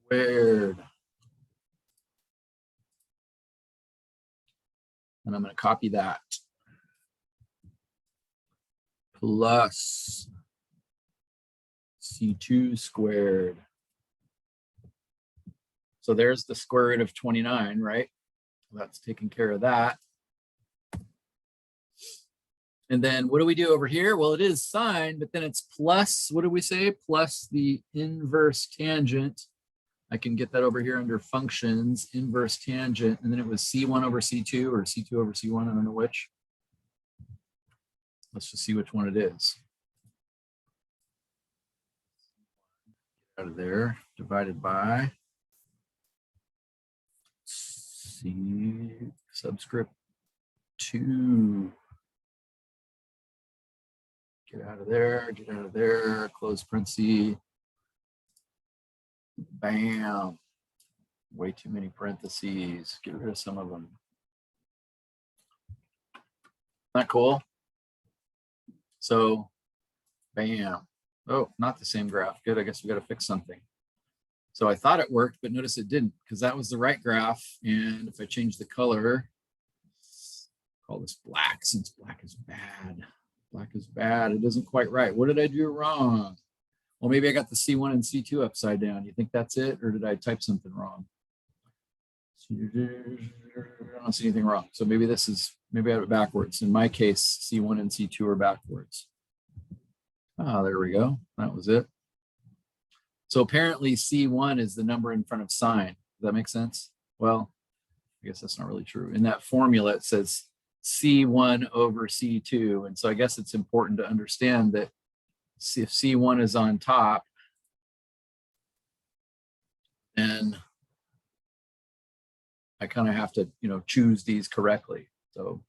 squared. And I'm going to copy that. Plus C2 squared. So there's the square root of 29, right? That's taking care of that. And then what do we do over here? Well, it is sine, but then it's plus, what do we say? Plus the inverse tangent. I can get that over here under functions, inverse tangent, and then it was C1 over C2 or C2 over C1, I don't know which. Let's just see which one it is. Out of there, divided by C subscript 2. Get out of there, close parenthesis. Bam. Way too many parentheses. Get rid of some of them. Not cool. So, bam. Oh, not the same graph. Good, I guess we got to fix something. So I thought it worked, but notice it didn't because that was the right graph. And if I change the color, call this black since black is bad. Black is bad. It isn't quite right. What did I do wrong? Well, maybe I got the C1 and C2 upside down. You think that's it? Or did I type something wrong? I don't see anything wrong. So maybe this is, maybe I have it backwards. In my case, C1 and C2 are backwards. Ah, there we go. That was it. So apparently C1 is the number in front of sine. Does that make sense? Well, I guess that's not really true. In that formula, it says C1 over C2. And so I guess it's important to understand that if C1 is on top, then I kind of have to, choose these correctly. So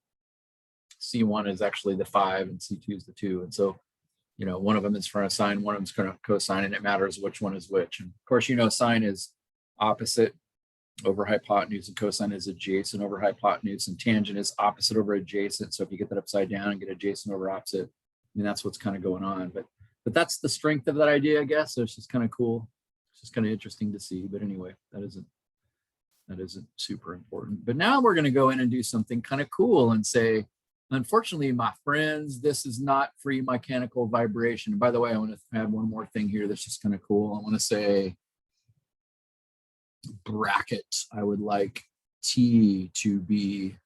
C1 is actually the 5 and C2 is the 2. And so, you know, one of them is for a sine, one of them is for a cosine, and it matters which one is which. And of course, you know, sine is opposite over hypotenuse and cosine is adjacent over hypotenuse, and tangent is opposite over adjacent. So if you get that upside down and get adjacent over opposite, I mean, that's what's kind of going on. But that's the strength of that idea, I guess. So it's just kind of cool. It's just kind of interesting to see. But anyway, that isn't super important. But now we're going to go in and do something kind of cool and say, unfortunately, my friends, this is not free mechanical vibration. And by the way, I want to add one more thing here that's just kind of cool. I want to say bracket. I would like T to be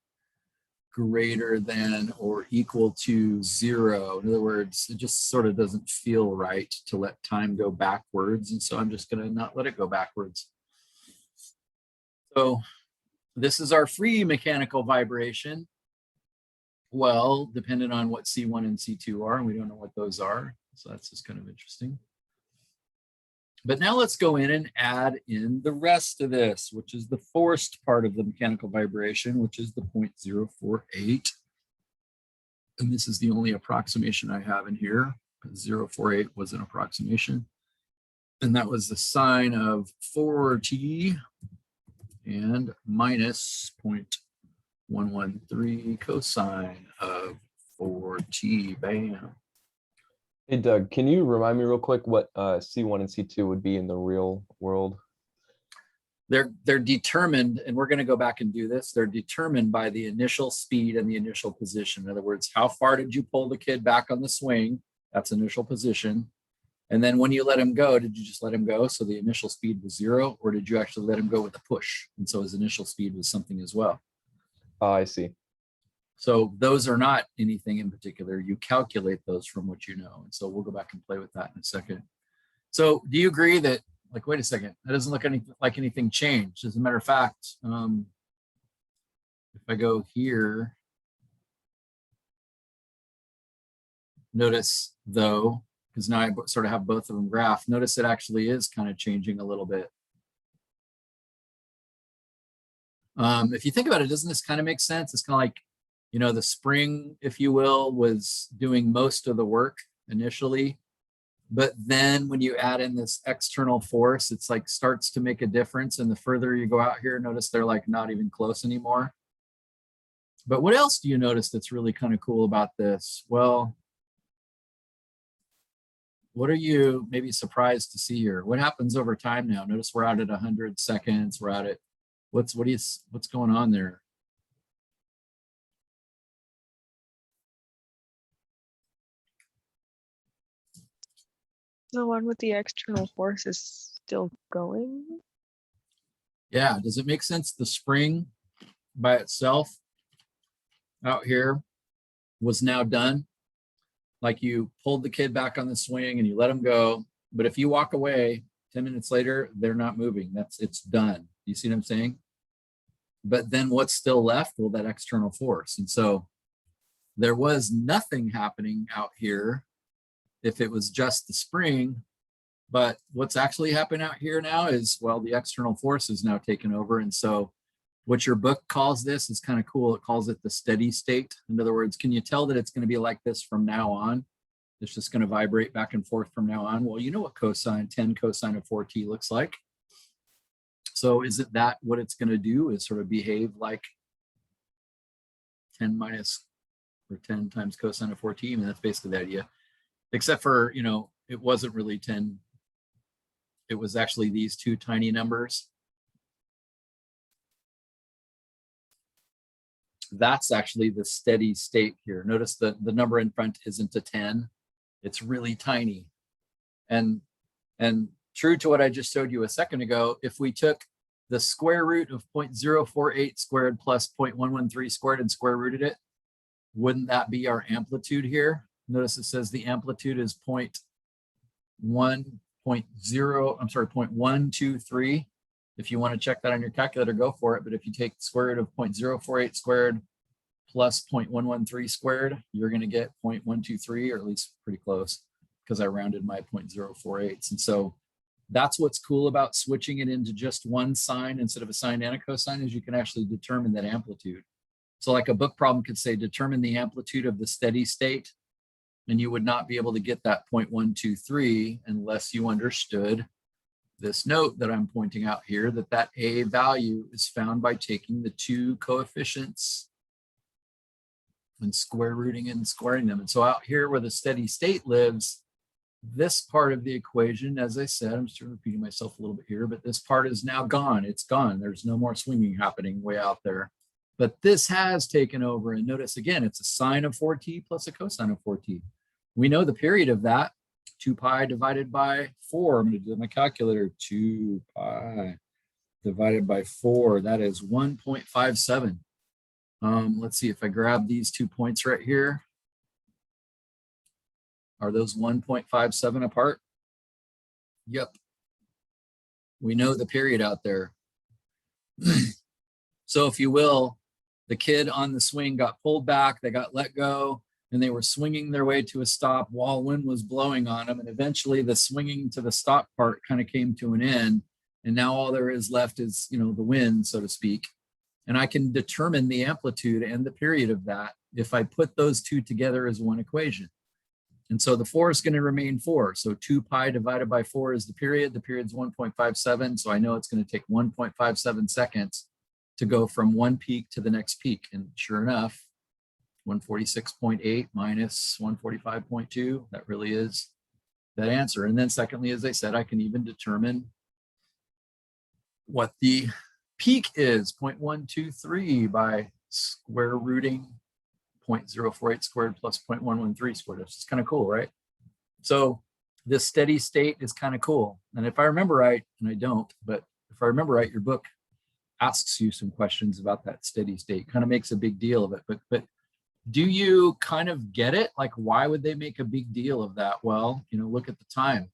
greater than or equal to 0. In other words, it just sort of doesn't feel right to let time go backwards. And so I'm just going to not let it go backwards. So this is our free mechanical vibration. Well, depending on what C1 and C2 are, and we don't know what those are. So that's just kind of interesting. But now let's go in and add in the rest of this, which is the forced part of the mechanical vibration, which is the 0.048. And this is the only approximation I have in here. 0.048 was an approximation. And that was the sine of 4t and minus 0.113 cosine of 4t. Bam. Hey Doug, can you remind me real quick what C1 and C2 would be in the real world? They're determined, and we're going to go back and do this. They're determined by the initial speed and the initial position. In other words, how far did you pull the kid back on the swing? That's initial position. And then when you let him go, did you just let him go? So the initial speed was 0, or did you actually let him go with a push? And so his initial speed was something as well. I see. So those are not anything in particular. You calculate those from what you know. And so we'll go back and play with that in a second. So do you agree that, like, wait a second, that doesn't look like anything changed? As a matter of fact, if I go here, notice though, because now I sort of have both of them graphed, notice it actually is kind of changing a little bit. If you think about it, doesn't this kind of make sense? It's kind of like, you know, the spring, if you will, was doing most of the work initially. But then when you add in this external force, it's like starts to make a difference. And the further you go out here, notice they're like not even close anymore. But what else do you notice that's really kind of cool about this? Well, what are you maybe surprised to see here? What happens over time now? Notice we're out at 100 seconds. We're out at what's going on there? The one with the external force is still going. Yeah, does it make sense? The spring by itself out here was now done. Like you pulled the kid back on the swing and you let him go. But if you walk away 10 minutes later, they're not moving. It's done. You see what I'm saying? But then what's still left? Well, that external force. And so there was nothing happening out here if it was just the spring. But what's actually happening out here now is, well, the external force is now taken over. And so what your book calls this is kind of cool. It calls it the steady state. In other words, can you tell that it's going to be like this from now on? It's just going to vibrate back and forth from now on. Well, you know what 10 cosine of 4t looks like. So is it that what it's going to do is sort of behave like 10 minus or 10 times cosine of 4t? I mean, that's basically the idea. Except for, you know, it wasn't really 10. It was actually these two tiny numbers. That's actually the steady state here. Notice that the number in front isn't a 10. It's really tiny. And true to what I just showed you a second ago, if we took the square root of 0.048 squared plus 0.113 squared and square rooted it, wouldn't that be our amplitude here? Notice it says the amplitude is 0.123. If you want to check that on your calculator, go for it. But if you take the square root of 0.048 squared plus 0.113 squared, you're going to get 0.123, or at least pretty close, because I rounded my 0.048s. And so that's what's cool about switching it into just one sine instead of a sine and a cosine, is you can actually determine that amplitude. So like a book problem could say, determine the amplitude of the steady state. And you would not be able to get that 0.123 unless you understood this note that I'm pointing out here, that A value is found by taking the two coefficients and square rooting and squaring them. And so out here where the steady state lives, this part of the equation, as I said, I'm just repeating myself a little bit here, but this part is now gone. It's gone. There's no more swinging happening way out there. But this has taken over. And notice again, it's a sine of 4t plus a cosine of 4t. We know the period of that, 2 pi divided by 4. I'm going to do my calculator, 2 pi divided by 4. That is 1.57. Let's see if I grab these 2 points right here. Are those 1.57 apart? Yep. We know the period out there. So if you will, the kid on the swing got pulled back, they got let go, and they were swinging their way to a stop while wind was blowing on them. And eventually the swinging to the stop part kind of came to an end. And now all there is left is, the wind, so to speak. And I can determine the amplitude and the period of that if I put those two together as one equation. And so the 4 is going to remain 4. So 2 pi divided by 4 is the period. The period's 1.57. So I know it's going to take 1.57 seconds to go from one peak to the next peak. And sure enough, 146.8 minus 145.2, that really is that answer. And then secondly, as I said, I can even determine what the peak is, 0.123 by square rooting 0.048 squared plus 0.113 squared. That's just kind of cool, right? So this steady state is kind of cool. And if I remember right, and I don't, but if I remember right, your book asks you some questions about that steady state, kind of makes a big deal of it. But do you kind of get it? Like, why would they make a big deal of that? Well, look at the time.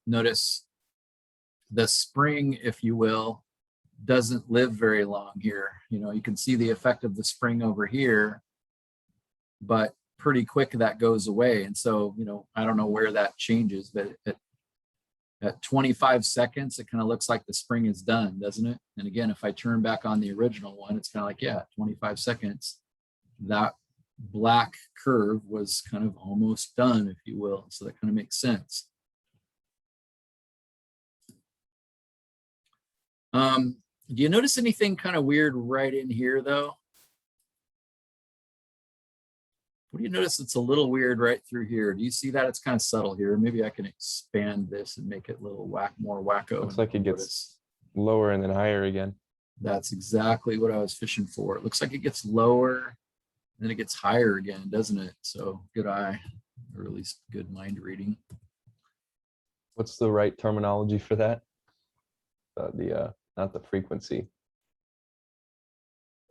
Notice the spring, if you will, doesn't live very long here. You can see the effect of the spring over here, but pretty quick that goes away. And so, I don't know where that changes, but at 25 seconds, it kind of looks like the spring is done, doesn't it? And again, if I turn back on the original one, it's kind of like, yeah, 25 seconds, that black curve was kind of almost done, if you will. So that kind of makes sense. Do you notice anything kind of weird right in here though? What do you notice that's a little weird right through here? Do you see that? It's kind of subtle here. Maybe I can expand this and make it a little more wacko. Looks like it gets lower and then higher again. That's exactly what I was fishing for. It looks like it gets lower, then it gets higher again, doesn't it? So good eye, or at least good mind reading. What's the right terminology for that? Not the frequency.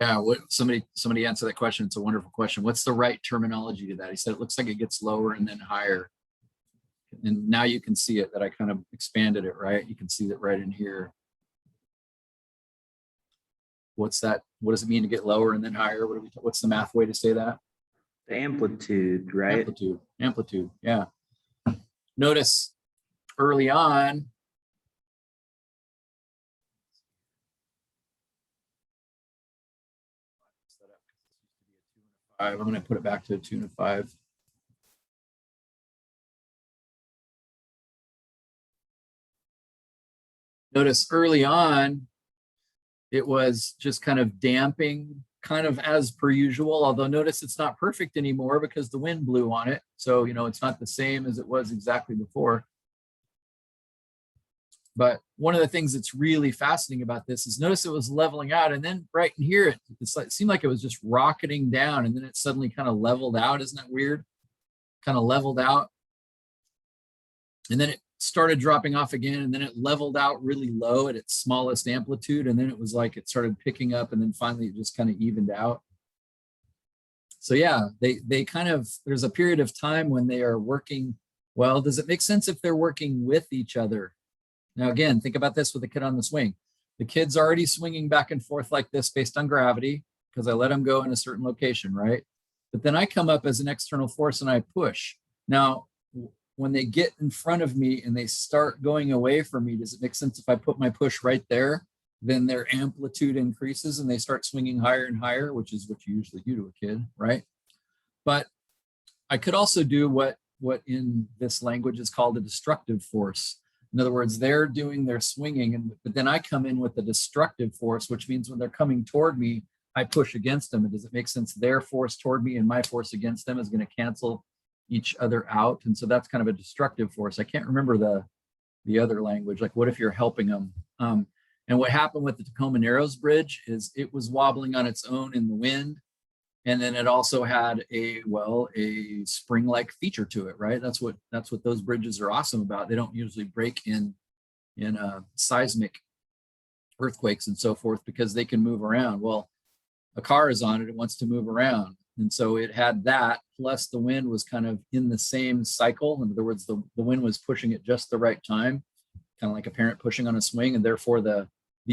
Yeah, somebody answer that question. It's a wonderful question. What's the right terminology to that? He said it looks like it gets lower and then higher. And now you can see it, that I kind of expanded it, right? You can see that right in here. What's that? What does it mean to get lower and then higher? What's the math way to say that? The amplitude, right? Amplitude, yeah. Notice early on, I'm going to put it back to a 2 and a 5. Notice early on, it was just kind of damping, kind of as per usual, although notice it's not perfect anymore because the wind blew on it. So, it's not the same as it was exactly before. But one of the things that's really fascinating about this is notice it was leveling out, and then right in here, it seemed like it was just rocketing down, and then it suddenly kind of leveled out. Isn't that weird? Kind of leveled out. And then it started dropping off again, and then it leveled out really low at its smallest amplitude, and then it was like it started picking up, and then finally it just kind of evened out. So yeah, they kind of, there's a period of time when they are working. Well, does it make sense if they're working with each other? Now, again, think about this with the kid on the swing. The kid's already swinging back and forth like this based on gravity because I let him go in a certain location, right? But then I come up as an external force and I push. Now, when they get in front of me and they start going away from me, does it make sense if I put my push right there? then their amplitude increases and they start swinging higher and higher, which is what you usually do to a kid, right? But I could also do what in this language is called a destructive force. In other words, they're doing their swinging, but then I come in with a destructive force, which means when they're coming toward me, I push against them. And does it make sense? Their force toward me and my force against them is going to cancel each other out. And so that's kind of a destructive force. I can't remember the other language. Like, what if you're helping them? And what happened with the Tacoma Narrows Bridge is it was wobbling on its own in the wind. And then it also had a spring-like feature to it, right? That's what those bridges are awesome about. They don't usually break in seismic earthquakes and so forth because they can move around. Well, a car is on it, it wants to move around. And so it had that, plus the wind was kind of in the same cycle. In other words, the wind was pushing at just the right time, kind of like a parent pushing on a swing, and therefore the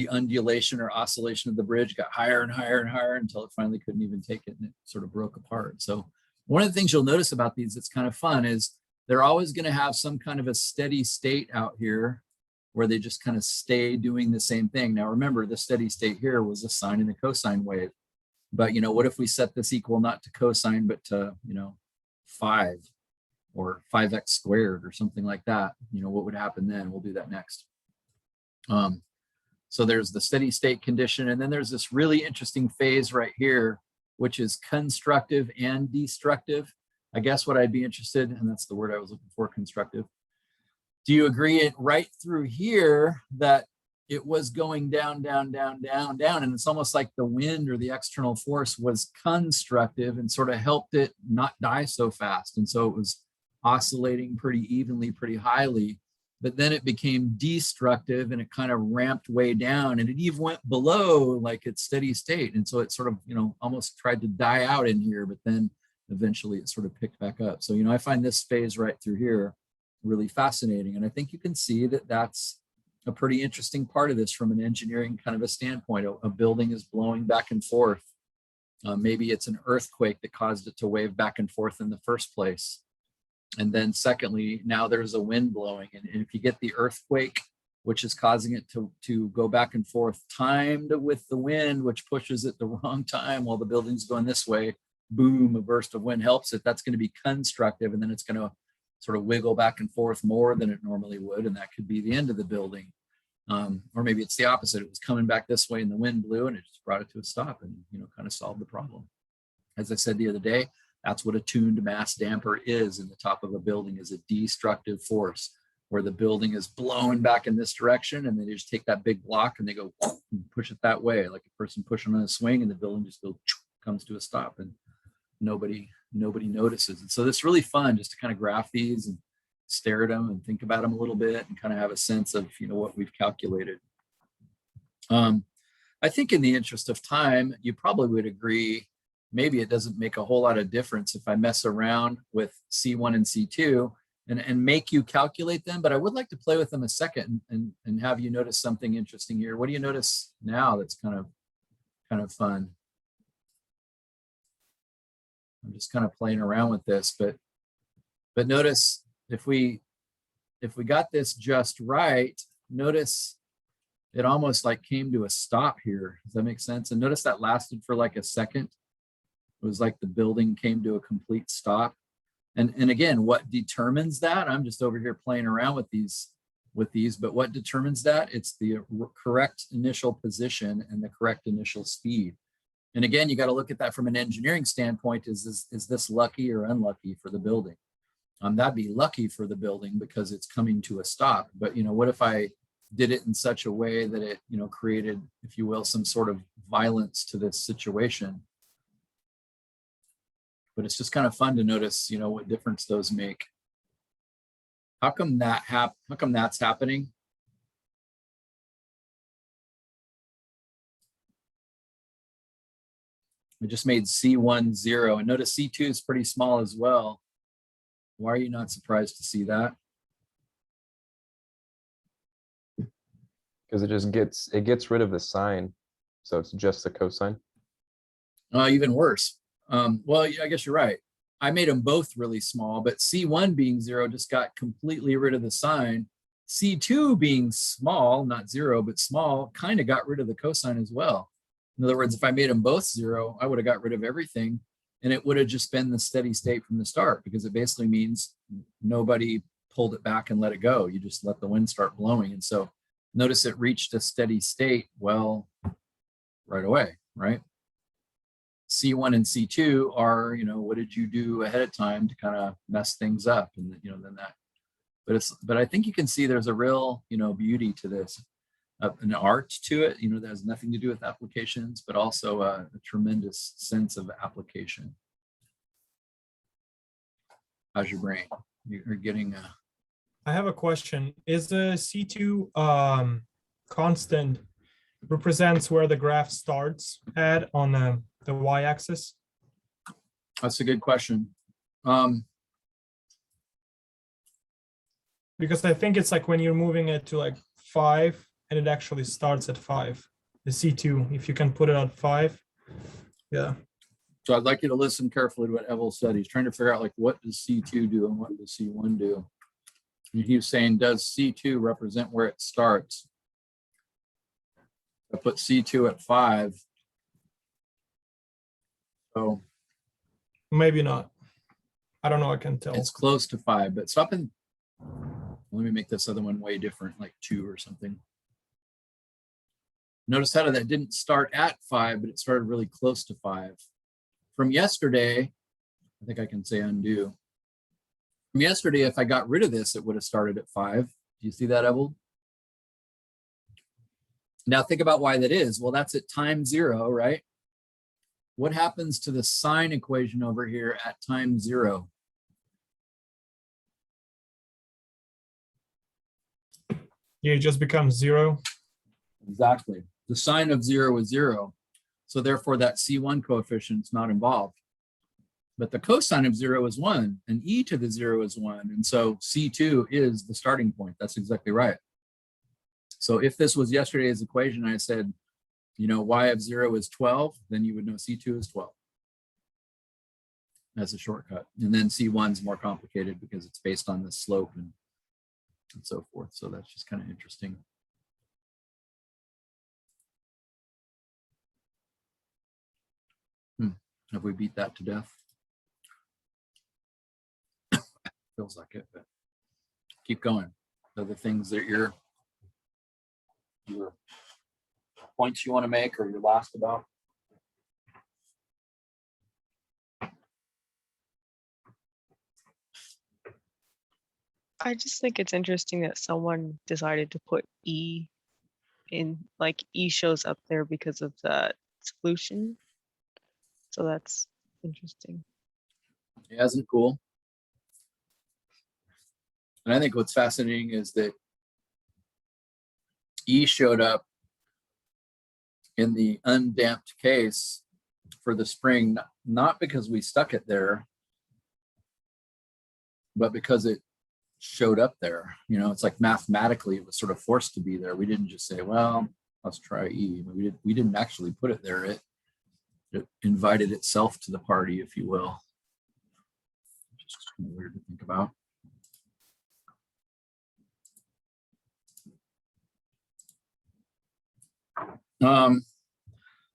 undulation or oscillation of the bridge got higher and higher and higher until it finally couldn't even take it and it sort of broke apart. So one of the things you'll notice about these that's kind of fun is they're always going to have some kind of a steady state out here where they just kind of stay doing the same thing. Now remember, the steady state here was a sine and a cosine wave. But what if we set this equal not to cosine, but to 5 or 5x squared or something like that? What would happen then? We'll do that next. So there's the steady state condition, and then there's this really interesting phase right here, which is constructive and destructive. I guess what I'd be interested, and that's the word I was looking for, constructive. Do you agree it right through here that it was going down, down, down, down, down, and it's almost like the wind or the external force was constructive and sort of helped it not die so fast. And so it was oscillating pretty evenly, pretty highly. But then it became destructive and it kind of ramped way down, and it even went below like its steady state. And so it sort of, almost tried to die out in here, but then eventually it sort of picked back up. So, I find this phase right through here really fascinating. And I think you can see that that's a pretty interesting part of this from an engineering kind of a standpoint. A building is blowing back and forth. Maybe it's an earthquake that caused it to wave back and forth in the first place. And then secondly, now there's a wind blowing. And if you get the earthquake, which is causing it to go back and forth, timed with the wind, which pushes it the wrong time while the building's going this way, boom, a burst of wind helps it. That's going to be constructive. And then it's going to sort of wiggle back and forth more than it normally would. And that could be the end of the building. Or maybe it's the opposite. It was coming back this way and the wind blew and it just brought it to a stop and, kind of solved the problem. As I said the other day, that's what a tuned mass damper is in the top of a building, is a destructive force where the building is blowing back in this direction and they just take that big block and they go and push it that way, like a person pushing on a swing, and the building just comes to a stop and nobody notices. And so it's really fun just to kind of graph these and stare at them and think about them a little bit and kind of have a sense of, what we've calculated. I think in the interest of time, you probably would agree, maybe it doesn't make a whole lot of difference if I mess around with C1 and C2 and make you calculate them, but I would like to play with them a second and have you notice something interesting here. What do you notice now that's kind of fun? I'm just kind of playing around with this, but notice if we got this just right, notice it almost like came to a stop here. Does that make sense? And notice that lasted for like a second. It was like the building came to a complete stop. And again, what determines that? I'm just over here playing around with these, but what determines that? It's the correct initial position and the correct initial speed. And again, you got to look at that from an engineering standpoint. Is this lucky or unlucky for the building? That'd be lucky for the building because it's coming to a stop. But what if I did it in such a way that it created, if you will, some sort of violence to this situation? But it's just kind of fun to notice, what difference those make. How come that's happening? I just made C1 0, and notice C2 is pretty small as well. Why are you not surprised to see that? Because it gets rid of the sine, so it's just the cosine. Even worse. Well, I guess you're right. I made them both really small, but C1 being 0 just got completely rid of the sine. C2 being small, not zero, but small, kind of got rid of the cosine as well. In other words, if I made them both zero, I would have got rid of everything, and it would have just been the steady state from the start, because it basically means nobody pulled it back and let it go. You just let the wind start blowing. And so notice it reached a steady state, well, right away, right? C1 and C2 are, what did you do ahead of time to kind of mess things up? And, then that, but I think you can see there's a real, beauty to this, an art to it, that has nothing to do with applications, but also a tremendous sense of application. How's your brain? You're getting I have a question. Is the C2 constant represents where the graph starts at on the y-axis? That's a good question. Because I think it's like when you're moving it to like 5 and it actually starts at 5. The C2, if you can put it at 5. Yeah. So I'd like you to listen carefully to what Evel said. He's trying to figure out like what does C2 do and what does C1 do. And he was saying, does C2 represent where it starts? I put C2 at 5. So Maybe not. I don't know. I can tell. it's close to 5, but stop and let me make this other one way different, like 2 or something. Notice how that didn't start at 5, but it started really close to 5. From yesterday, I think I can say undo. From yesterday, if I got rid of this, it would have started at 5. Do you see that, Evel? Now think about why that is. Well, that's at time 0, right? What happens to the sine equation over here at time 0? Yeah, it just becomes 0. Exactly. The sine of 0 is 0. So therefore that C1 coefficient is not involved. But the cosine of 0 is 1 and e to the 0 is 1. And so C2 is the starting point. That's exactly right. So if this was yesterday's equation, I said, y of 0 is 12, then you would know C2 is 12. That's a shortcut. And then C1 is more complicated because it's based on the slope and so forth. So that's just kind of interesting. Have we beat that to death? Feels like it, but keep going. Other things that your points you want to make or your last about? I just think it's interesting that someone decided to put E in, like E shows up there because of that solution. So that's interesting. Yeah, isn't it cool? And I think what's fascinating is that E showed up in the undamped case for the spring, not because we stuck it there, but because it showed up there. It's like mathematically it was sort of forced to be there. We didn't just say, well, let's try E. We didn't actually put it there. It invited itself to the party, if you will. Just kind of weird to think about.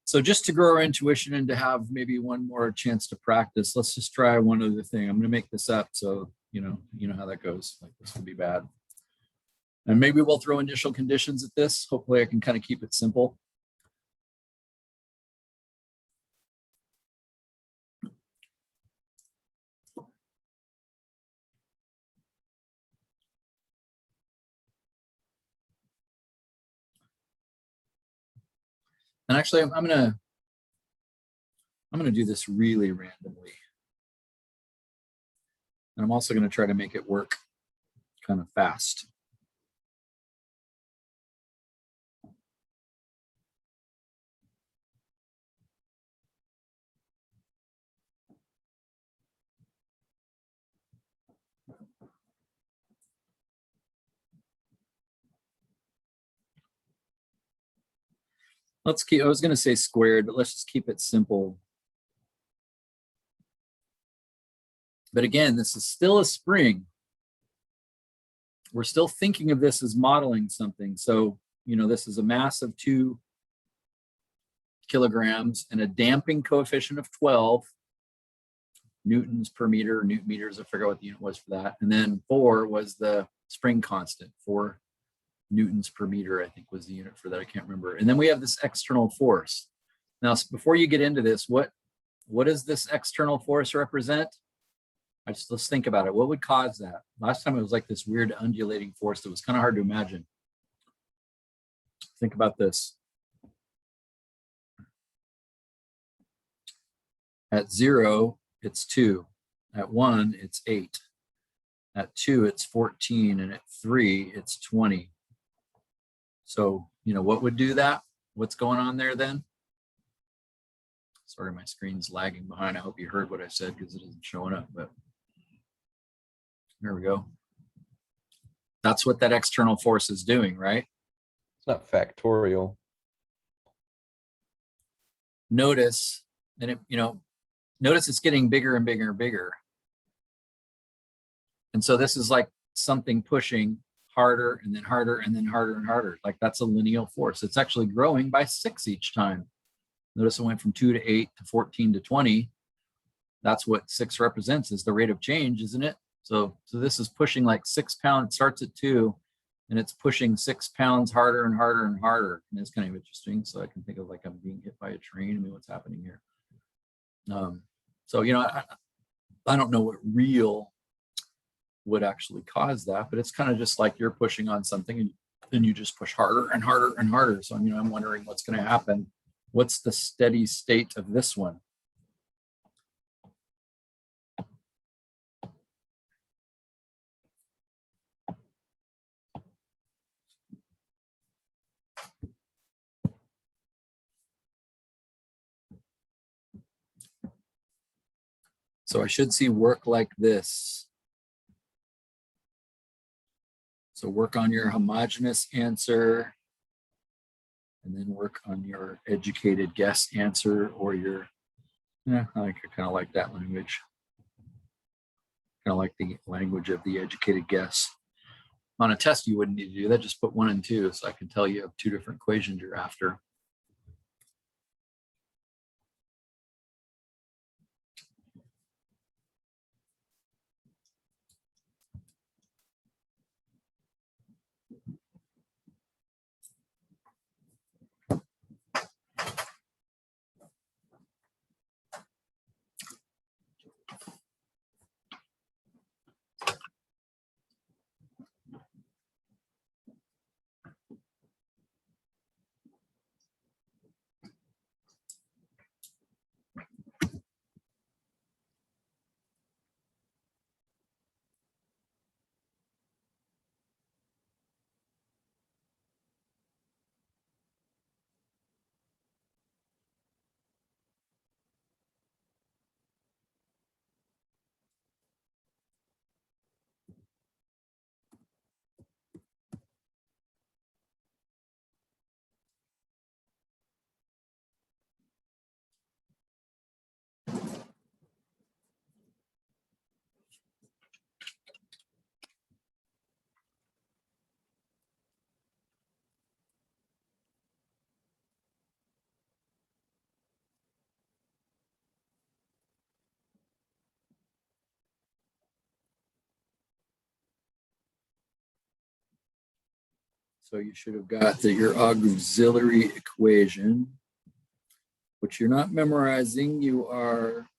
So just to grow our intuition and to have maybe one more chance to practice, let's just try one other thing. I'm going to make this up, so you know how that goes. Like this could be bad. And maybe we'll throw initial conditions at this. Hopefully I can kind of keep it simple. And actually, I'm gonna do this really randomly. And I'm also gonna try to make it work kind of fast. Let's keep, I was going to say squared, but let's just keep it simple. But again, this is still a spring. we're still thinking of this as modeling something. So, this is a mass of 2 kilograms and a damping coefficient of 12 newtons per meter, newton meters, I forget what the unit was for that. And then 4 was the spring constant, 4 newtons per meter, I think was the unit for that. I can't remember. And then we have this external force. Now, before you get into this, what does this external force represent? Let's think about it. What would cause that? Last time it was like this weird undulating force that was kind of hard to imagine. Think about this. At 0, it's 2. At 1, it's 8. At 2, it's 14. And at 3, it's 20. So, what would do that? What's going on there then? Sorry, my screen's lagging behind. I hope you heard what I said because it isn't showing up, but there we go. That's what that external force is doing, right? It's not factorial. Notice, and it, notice it's getting bigger and bigger and bigger. And so this is like something pushing harder and then harder and then harder and harder. Like that's a lineal force. It's actually growing by 6 each time. Notice it went from 2 to 8 to 14 to 20. That's what 6 represents, is the rate of change, isn't it? So this is pushing like 6 pounds. It starts at 2 and it's pushing 6 pounds harder and harder and harder. And it's kind of interesting. So I can think of like I'm being hit by a train. I mean, what's happening here? So, I don't know what real would actually cause that, but it's kind of just like you're pushing on something and then you just push harder and harder and harder. So, I'm wondering what's going to happen. What's the steady state of this one? So I should see work like this. So work on your homogeneous answer and then work on your educated guess answer or your, I kind of like that language. Kind of like the language of the educated guess. On a test, you wouldn't need to do that. Just put 1 and 2 so I can tell you of 2 different equations you're after. So you should have got that your auxiliary equation, which you're not memorizing, you are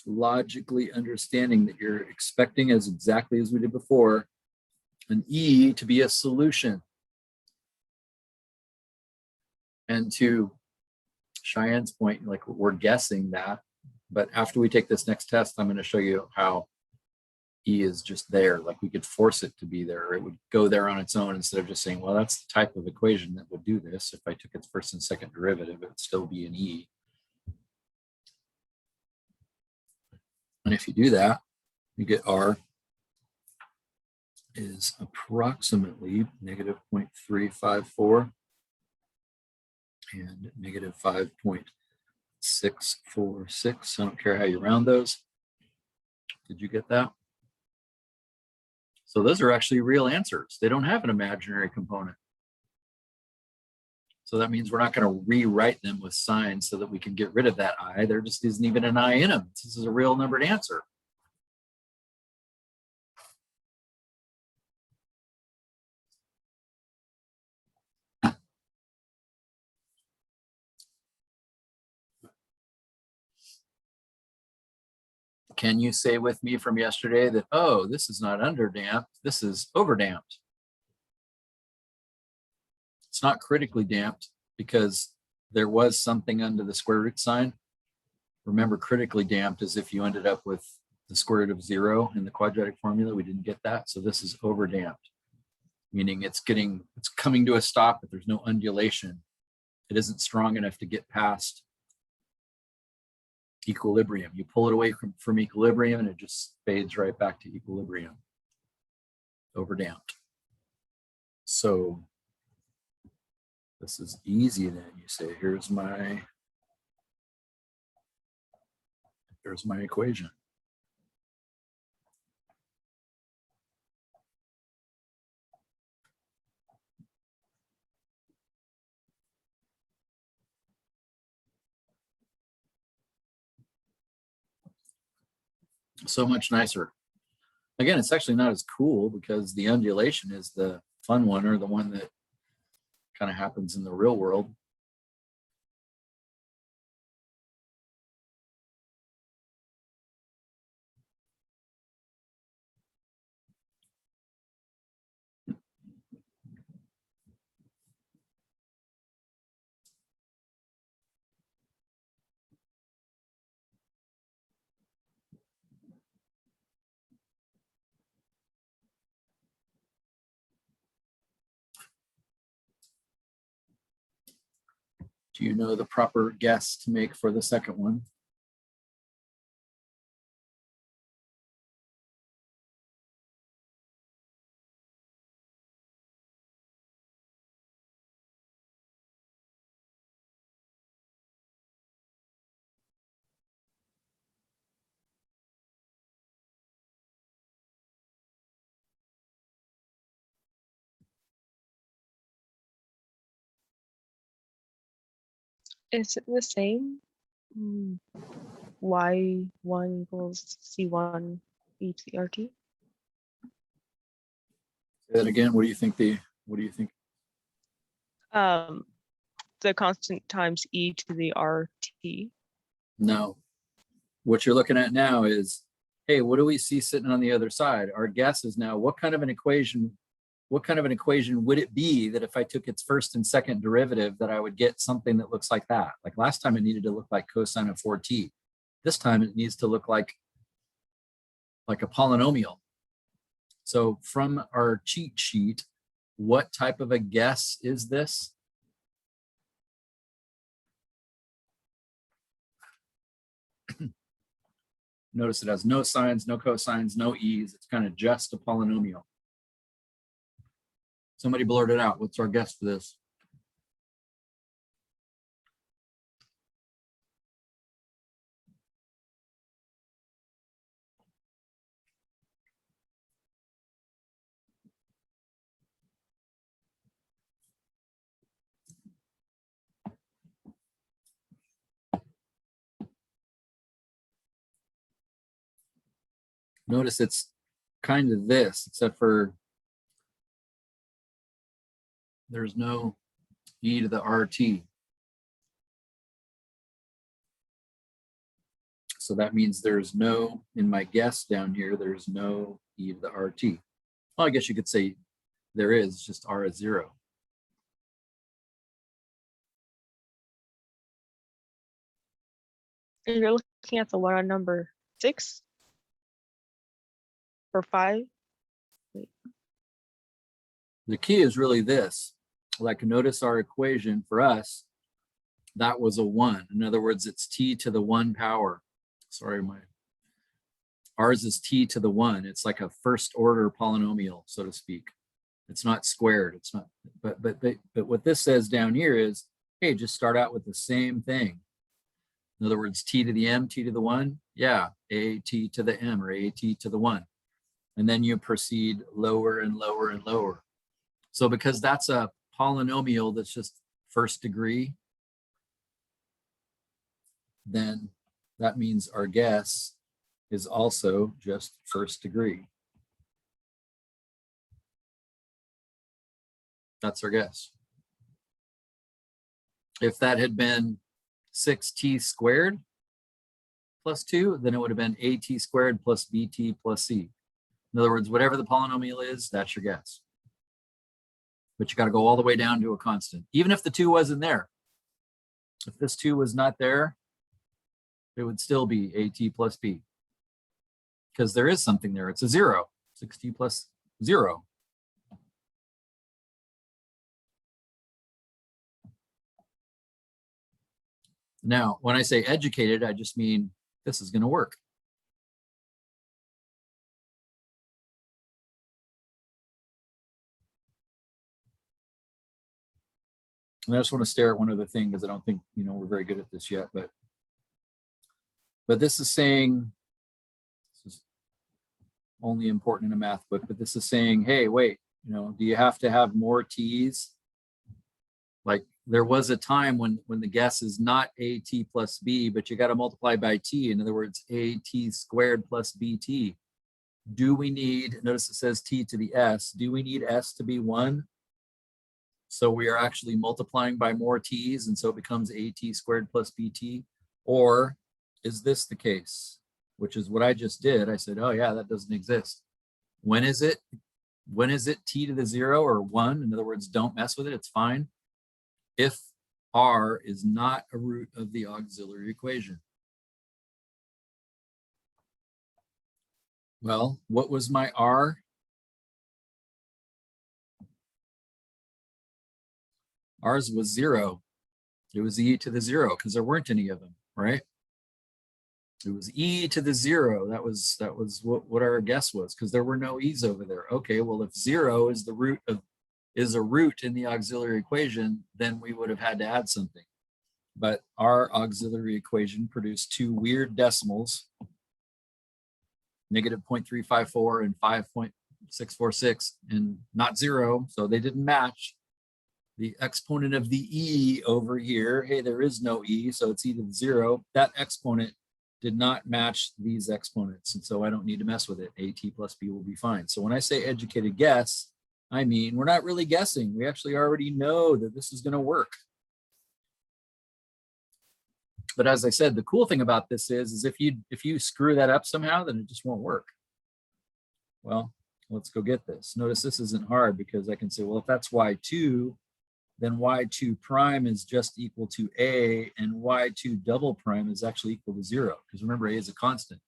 logically understanding that you're expecting, as exactly as we did before, an E to be a solution. And to Cheyenne's point, like we're guessing that, but after we take this next test, I'm going to show you how E is just there. Like we could force it to be there. It would go there on its own instead of just saying, well, that's the type of equation that would do this. If I took its first and second derivative, it would still be an E. And if you do that, you get R is approximately negative 0.354 and negative 5.646. I don't care how you round those. Did you get that? So those are actually real answers. They don't have an imaginary component. So that means we're not going to rewrite them with signs so that we can get rid of that I. There just isn't even an I in them. This is a real numbered answer. Can you say with me from yesterday that, oh, this is not underdamped, this is overdamped? It's not critically damped because there was something under the square root sign. Remember, critically damped is if you ended up with the square root of 0 in the quadratic formula. We didn't get that. So this is overdamped, meaning it's coming to a stop, but there's no undulation. It isn't strong enough to get past equilibrium. You pull it away from equilibrium and it just fades right back to equilibrium. Overdamped. So this is easy then. You say, here's my equation. So much nicer. Again, it's actually not as cool because the undulation is the fun one, or the one that kind of happens in the real world. Do you know the proper guess to make for the second one? Is it the same? Y1 equals C1 e to the RT? Say that again. What do you think The constant times e to the RT. No. What you're looking at now is, hey, what do we see sitting on the other side? Our guess is now what kind of an equation would it be that if I took its first and second derivative that I would get something that looks like that? Like last time it needed to look like cosine of 4t. This time it needs to look like a polynomial. So from our cheat sheet, what type of a guess is this? Notice it has no sines, no cosines, no e's. It's kind of just a polynomial. Somebody blurt it out. What's our guess for this? Notice it's kind of this, except for there's no e to the RT. So that means there's no, in my guess down here, there's no e to the RT. Well, I guess you could say there is, just R is 0. You're looking at the one on number 6 or 5. The key is really this. Like, notice our equation for us, that was a 1. In other words, it's t to the 1 power. Sorry, ours is t to the 1. It's like a first order polynomial, so to speak. It's not squared. It's not, but what this says down here is, hey, just start out with the same thing. In other words, t to the m, t to the 1, yeah, a t to the m, or a t to the 1. And then you proceed lower and lower and lower. So because that's a polynomial that's just first degree, then that means our guess is also just first degree. That's our guess. If that had been 6t squared plus 2, then it would have been at squared plus bt plus c. In other words, whatever the polynomial is, that's your guess. But you got to go all the way down to a constant, even if the 2 wasn't there. If this 2 was not there, it would still be at plus b. Because there is something there. It's a 0. 6t plus 0. Now, when I say educated, I just mean this is going to work. And I just want to stare at one other thing because I don't think, we're very good at this yet, but this is saying, this is only important in a math book, but this is saying, hey, wait, do you have to have more t's? Like there was a time when the guess is not at plus b, but you got to multiply by t. In other words, at squared plus bt. Do we need, notice it says t to the s, do we need s to be 1? So we are actually multiplying by more t's, and so it becomes at squared plus bt. Or is this the case? Which is what I just did. I said, oh yeah, that doesn't exist. When is it? When is it t to the 0 or 1? In other words, don't mess with it, it's fine. If r is not a root of the auxiliary equation. Well, what was my r? Ours was 0. It was e to the 0 because there weren't any of them, right? It was e to the 0. That was what our guess was, because there were no e's over there. Okay, well, if 0 is a root in the auxiliary equation, then we would have had to add something. But our auxiliary equation produced 2 weird decimals, negative 0.354 and 5.646, and not 0, so they didn't match. The exponent of the e over here, hey, there is no e, so it's e to the 0. That exponent did not match these exponents, and so I don't need to mess with it. At plus b will be fine. So when I say educated guess, I mean we're not really guessing. We actually already know that this is going to work. But as I said, the cool thing about this is if you screw that up somehow, then it just won't work. Well, let's go get this. Notice this isn't hard because I can say, well, if that's y2, then y2 prime is just equal to a, and y2 double prime is actually equal to 0, because remember, a is a constant.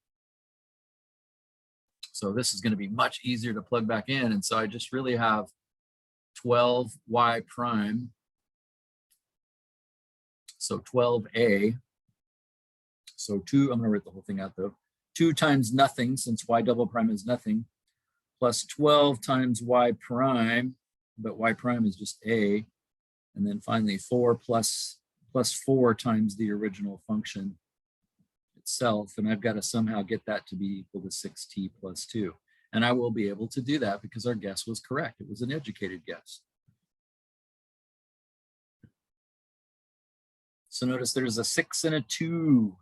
So this is going to be much easier to plug back in, and so I just really have 12y prime, so 12a, so 2, I'm going to write the whole thing out though, 2 times nothing, since y double prime is nothing, plus 12 times y prime, but y prime is just a, and then finally 4 plus 4 times the original function itself. And I've got to somehow get that to be equal to 6t plus 2. And I will be able to do that because our guess was correct. It was an educated guess. So notice there's a 6 and a 2.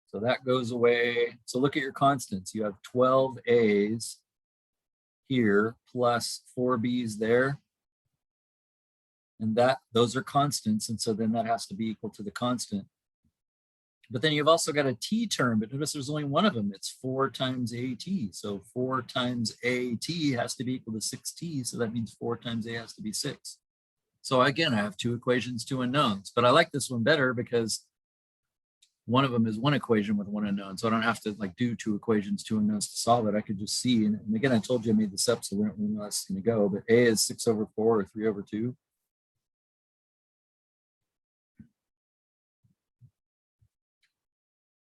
So that goes away. So look at your constants. You have 12 a's here plus 4 b's there. And those are constants, and so then that has to be equal to the constant. But then you've also got a t term, but notice there's only one of them. It's 4 times at. So 4 times at has to be equal to 6t, so that means 4 times a has to be 6. So again, I have 2 equations, 2 unknowns, but I like this one better because one of them is one equation with one unknown, so I don't have to do 2 equations, 2 unknowns to solve it. I could just see, and again, I told you I made this up, so we don't know how it's going to go, but a is 6 over 4 or 3 over 2.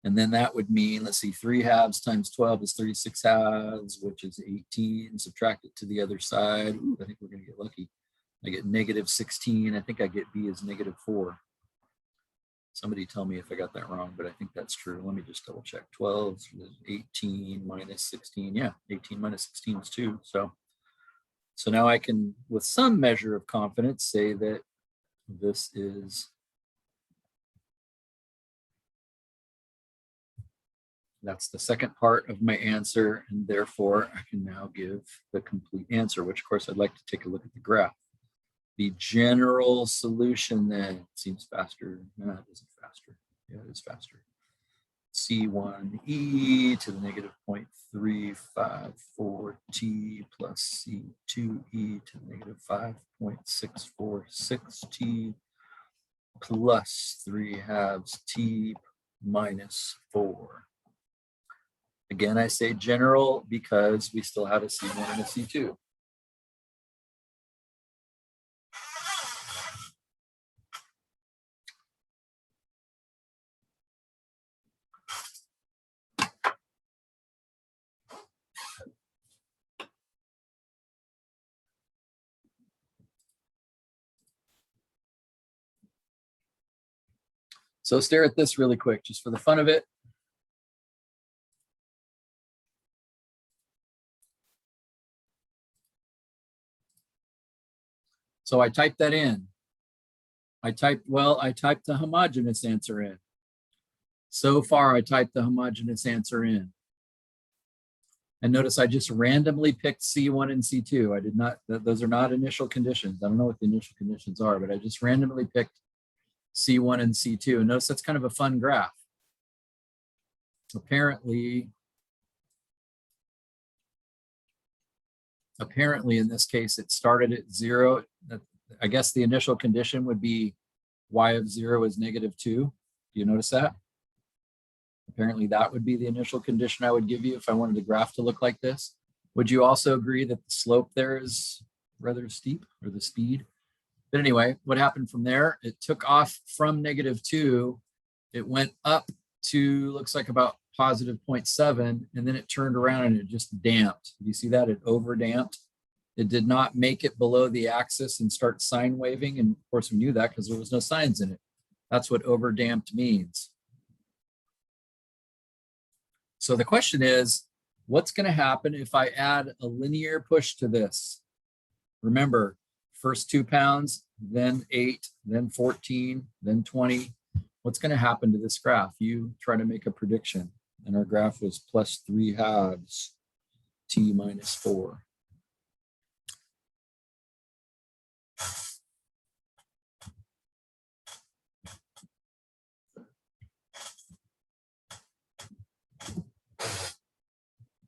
And then that would mean, let's see, 3 halves times 12 is 36 halves, which is 18. Subtract it to the other side. Ooh, I think we're going to get lucky. I get negative 16. I think I get b as negative 4. Somebody tell me if I got that wrong, but I think that's true. Let me just double check. 12, 18 minus 16. Yeah, 18 minus 16 is 2. So now I can, with some measure of confidence, say that this is, that's the second part of my answer, and therefore I can now give the complete answer, which of course I'd like to take a look at the graph. The general solution then seems faster. No, it isn't faster. Yeah, it is faster. C1e to the negative 0.354t plus C2e to the negative 5.646t plus 3/2 t minus 4. Again, I say general because we still have a C1 and a C2. So stare at this really quick, just for the fun of it. So I typed that in. I typed the homogeneous answer in. So far, I typed the homogeneous answer in. And notice I just randomly picked C1 and C2. I did not, those are not initial conditions. I don't know what the initial conditions are, but I just randomly picked C1 and C2. And notice that's kind of a fun graph. Apparently in this case, it started at 0. I guess the initial condition would be y of 0 is -2. Do you notice that? Apparently that would be the initial condition I would give you if I wanted the graph to look like this. Would you also agree that the slope there is rather steep, or the speed? But anyway, what happened from there? It took off from -2. It went up to, looks like about positive 0.7, and then it turned around and it just damped. Do you see that? It over damped. It did not make it below the axis and start sine waving. And of course we knew that because there was no sines in it. That's what over damped means. So the question is, what's going to happen if I add a linear push to this? Remember, first 2 pounds, then 8, then 14, then 20. What's going to happen to this graph? You try to make a prediction. And our graph was plus 3/2 t minus 4.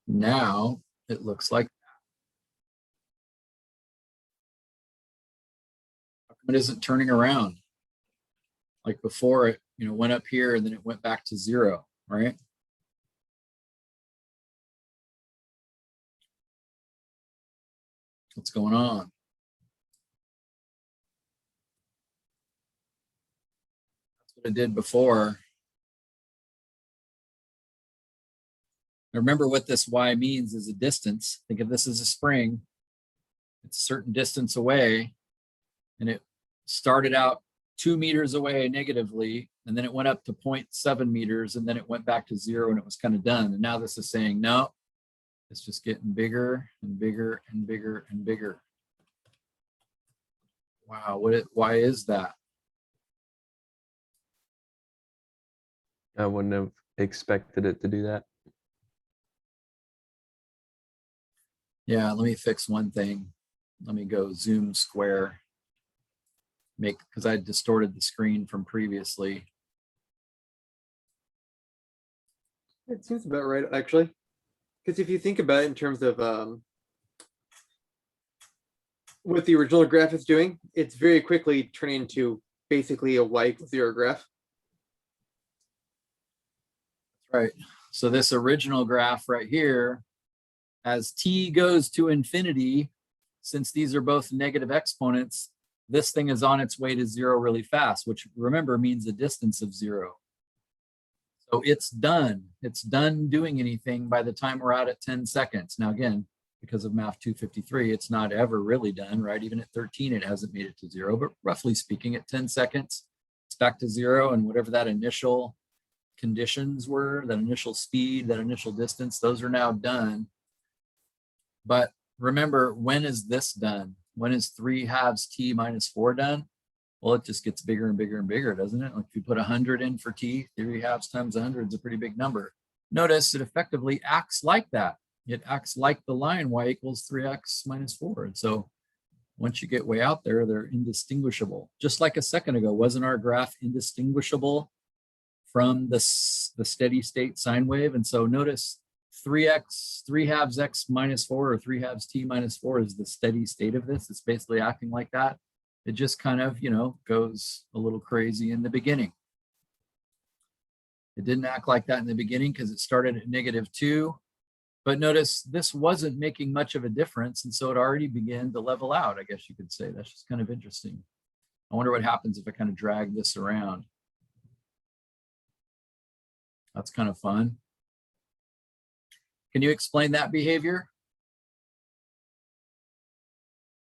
Now it looks like it isn't turning around. Like before, it went up here and then it went back to 0, right? What's going on? That's what it did before. Now remember what this y means is a distance. Think of this as a spring. It's a certain distance away, and it started out 2 meters away negatively, and then it went up to 0.7 meters, and then it went back to 0, and it was kind of done. And now this is saying, no, it's just getting bigger and bigger and bigger and bigger. Wow, why is that? I wouldn't have expected it to do that. Yeah, let me fix one thing. Let me go zoom square. Because I distorted the screen from previously. It seems about right, actually. Because if you think about it in terms of what the original graph is doing, it's very quickly turning into basically a y=0 graph. Right. So this original graph right here, as t goes to infinity, since these are both negative exponents, this thing is on its way to 0 really fast, which remember means a distance of 0. So it's done. It's done doing anything by the time we're out at 10 seconds. Now, again, because of Math 253, it's not ever really done, right? Even at 13, it hasn't made it to 0, but roughly speaking, at 10 seconds, it's back to zero, and whatever that initial conditions were, that initial speed, that initial distance, those are now done. But remember, when is this done? When is 3/2 t minus 4 done? Well, it just gets bigger and bigger and bigger, doesn't it? Like if you put 100 in for t, 3/2 times 100 is a pretty big number. Notice it effectively acts like that. It acts like the line y equals 3x minus 4. And so once you get way out there, they're indistinguishable. Just like a second ago, wasn't our graph indistinguishable from the steady state sine wave? And so notice 3/2 x minus 4 or 3/2 t minus 4 is the steady state of this. It's basically acting like that. It just kind of, goes a little crazy in the beginning. It didn't act like that in the beginning because it started at -2. But notice this wasn't making much of a difference. And so it already began to level out, I guess you could say. That's just kind of interesting. I wonder what happens if I kind of drag this around. That's kind of fun. Can you explain that behavior?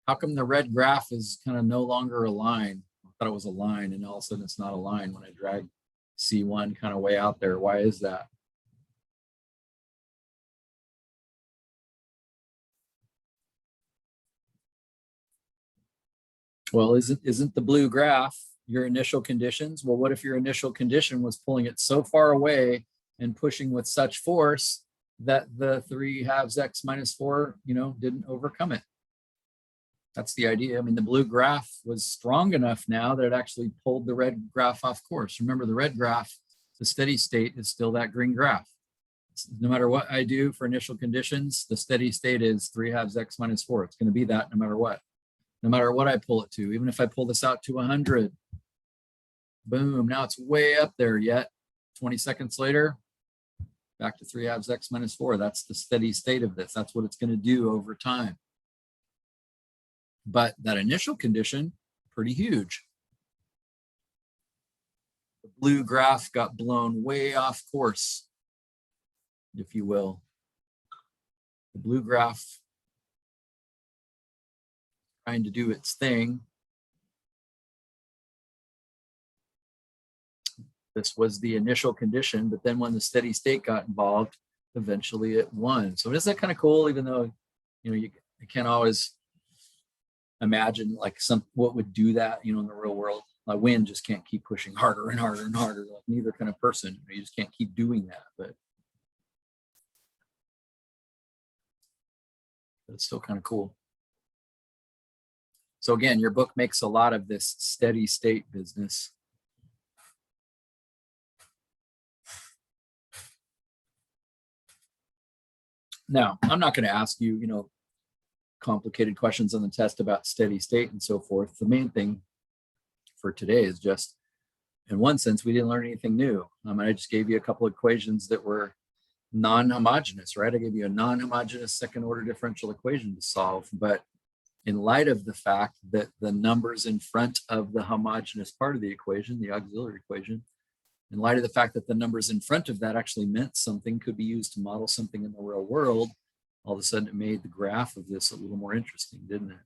How come the red graph is kind of no longer a line? I thought it was a line, and all of a sudden it's not a line when I drag C1 kind of way out there. Why is that? Well, isn't the blue graph your initial conditions? Well, what if your initial condition was pulling it so far away and pushing with such force that the 3/2 x minus 4, didn't overcome it? That's the idea. I mean, the blue graph was strong enough now that it actually pulled the red graph off course. Remember, the red graph, the steady state is still that green graph. No matter what I do for initial conditions, the steady state is 3/2 x minus 4. It's going to be that no matter what. No matter what I pull it to, even if I pull this out to 100, boom, now it's way up there yet. 20 seconds later, back to 3/2 x minus 4. That's the steady state of this. That's what it's going to do over time. But that initial condition, pretty huge. The blue graph got blown way off course, if you will. The blue graph trying to do its thing. This was the initial condition, but then when the steady state got involved, eventually it won. So isn't that kind of cool? Even though, you can't always imagine like what would do that, in the real world. Like wind just can't keep pushing harder and harder and harder. Like neither kind of person. You just can't keep doing that. But it's still kind of cool. So again, your book makes a lot of this steady state business. Now, I'm not going to ask you, complicated questions on the test about steady state and so forth. The main thing for today is just, in one sense, we didn't learn anything new. I just gave you a couple of equations that were non-homogeneous, right? I gave you a non-homogeneous second order differential equation to solve, but in light of the fact that the numbers in front of the homogeneous part of the equation, the auxiliary equation, in light of the fact that the numbers in front of that actually meant something, could be used to model something in the real world, all of a sudden it made the graph of this a little more interesting, didn't it?